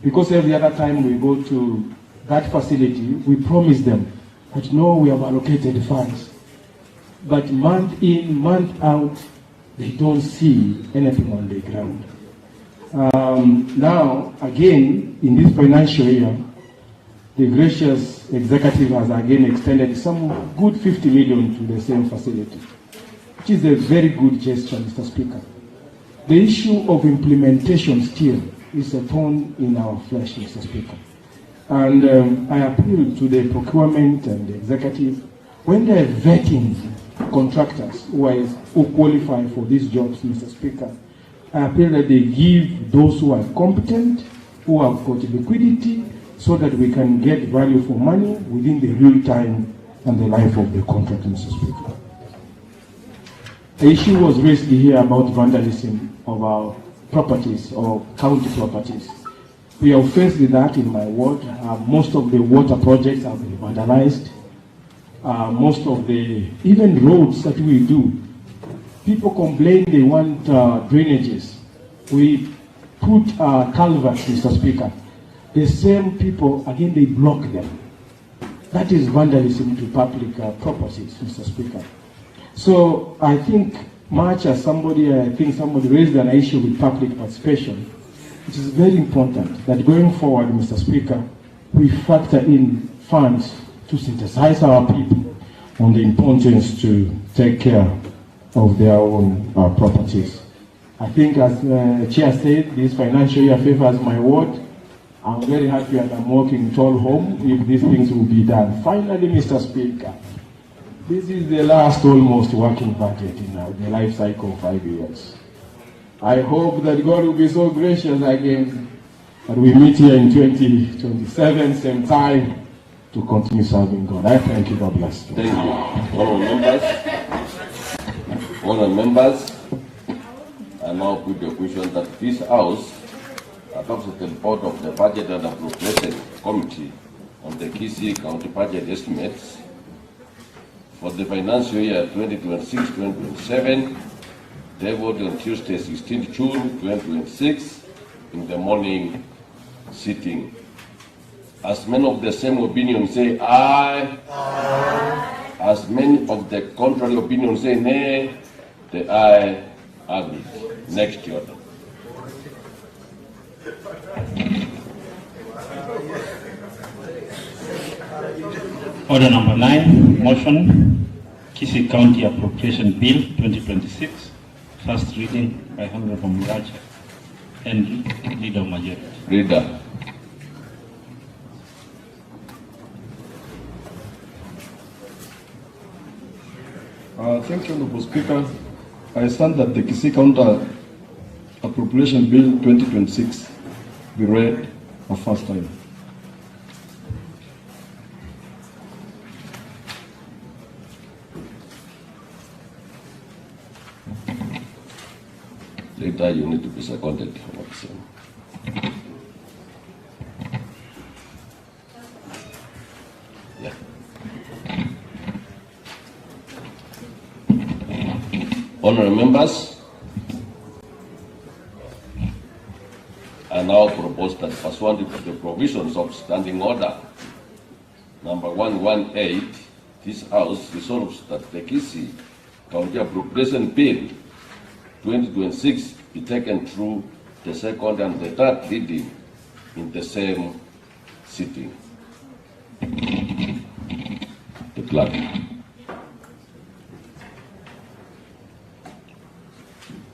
Because every other time we go to that facility, we promise them that no, we have allocated funds. But month in, month out, they don't see anything on the ground. Now, again, in this financial year, the gracious executive has again extended some good 50 million to the same facility, which is a very good gesture, Mr. Speaker. The issue of implementation still is a thorn in our flesh, Mr. Speaker. And I appeal to the procurement and the executive, when they're vetting contractors who qualify for these jobs, Mr. Speaker, I appeal that they give those who are competent, who have got liquidity, so that we can get value for money within the real time and the life of the contract, Mr. Speaker. The issue was raised here about vandalism of our properties or county properties. We have faced that in my ward. Most of the water projects have been vandalized. Most of the, even roads that we do, people complain they want drainages. We put culverts, Mr. Speaker. The same people, again, they block them. That is vandalism to public properties, Mr. Speaker. So I think much as somebody raised an issue with public participation, it is very important that going forward, Mr. Speaker, we factor in funds to synthesize our people on the importance to take care of their own properties. I think, as the Chair said, this financial year favors my ward. I'm very happy and I'm working toward home if these things will be done. Finally, Mr. Speaker, this is the last almost working budget in the life cycle of 5 years. I hope that God will be so gracious again that we meet here in 2027, same time, to continue serving God. I thank you. God bless you. Thank you. Honourable members, I now put the question that this House adopts the report of the Budget and Appropriation Committee on the Kisii County Budget Estimates for the financial year 2026-2027, tabled on Tuesday, 16 June 2026, in the morning sitting. As many of the same opinion say aye, aye. As many of the contrary opinion say nay, the aye agreed. Next order. Order number 9, motion, Kisii County Appropriation Bill 2026, first reading by Honorable Muracha and Leader of Majority. Reader. Thank you, Honorable Speaker. I stand that the Kisii County Appropriation Bill 2026 be read a first time. Later, you need to be seconded. Yeah. Honourable members, I now propose that pursuant to the provisions of Standing Order number 118, this House resolves that the Kisii County Appropriation Bill 2026 be taken through the second and the third reading in the same sitting. The clerk.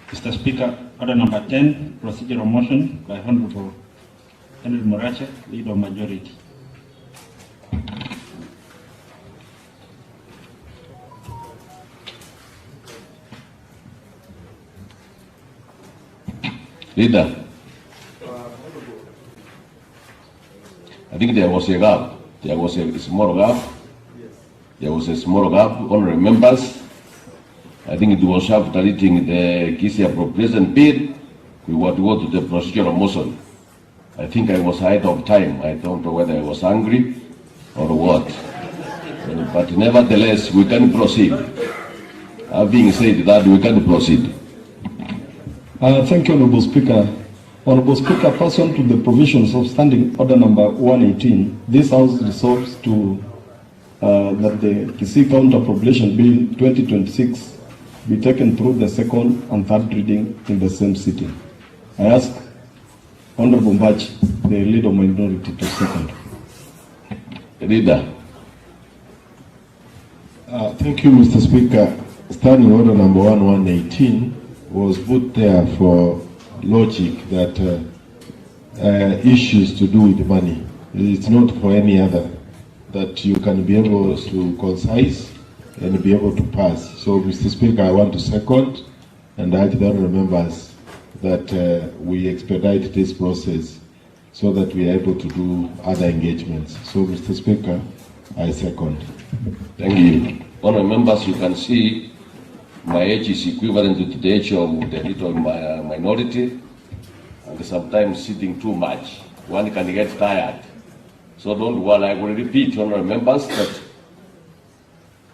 Mr. Speaker, order number 10, procedural motion by Honorable Henry Moracha, Leader of Majority. Leader, I think there was a gap. There was a small gap. There was a small gap. Honorable members, I think it was after reading the Kisii appropriation bill, we were to go to the procedural motion. I think I was ahead of time. I don't know whether I was angry or what. But nevertheless, we can proceed. Having said that, we can proceed. Thank you, Honorable Speaker. Honorable Speaker, pursuant to the provisions of Standing Order number 118, this House resolves to that the Kisii County Appropriation Bill 2026 be taken through the second and third reading in the same sitting. I ask Honorable Mbachi, the Leader of Minority, to second. Leader. Thank you, Mr. Speaker. Standing Order number 1118 was put there for logic that issues to do with money. It's not for any other, that you can be able to concise and be able to pass. So, Mr. Speaker, I want to second and urge the honourable members that we expedite this process so that we are able to do other engagements. So, Mr. Speaker, I second. Thank you. Honourable members, you can see my age is equivalent to the age of the leader of my minority, and sometimes sitting too much. One can get tired. So don't worry, I will repeat, honourable members, that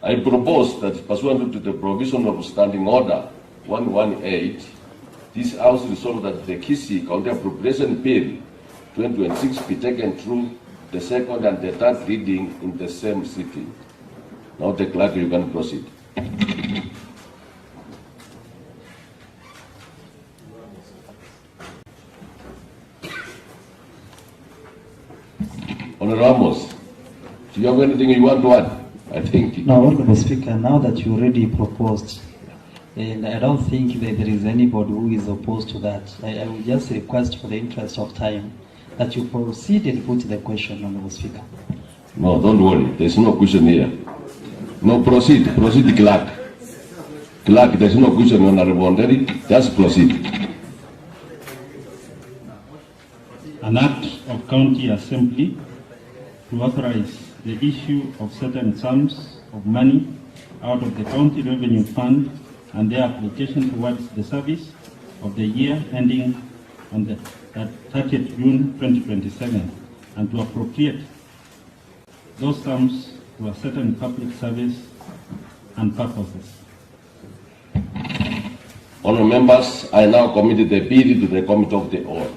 I propose that pursuant to the provision of Standing Order 118, this House resolve that the Kisii County Appropriation Bill 2026 be taken through the second and the third reading in the same sitting. Now the clerk, you can proceed. Honorable Ramos, do you have anything you want to add? I think. No, Honorable Speaker, now that you already proposed, and I don't think that there is anybody who is opposed to that, I will just request for the interest of time that you proceed and put the question, Honorable Speaker. No, don't worry. There's no question here. No, proceed. Proceed, clerk. Clerk, there's no question, Honorable Onderi. Just proceed. An act of County Assembly to authorize the issue of certain sums of money out of the County Revenue Fund and their application towards the service of the year ending on the 30th June 2027, and to appropriate those sums to a certain public service and purposes. Honourable members, I now commit the bill to the Committee of the Whole.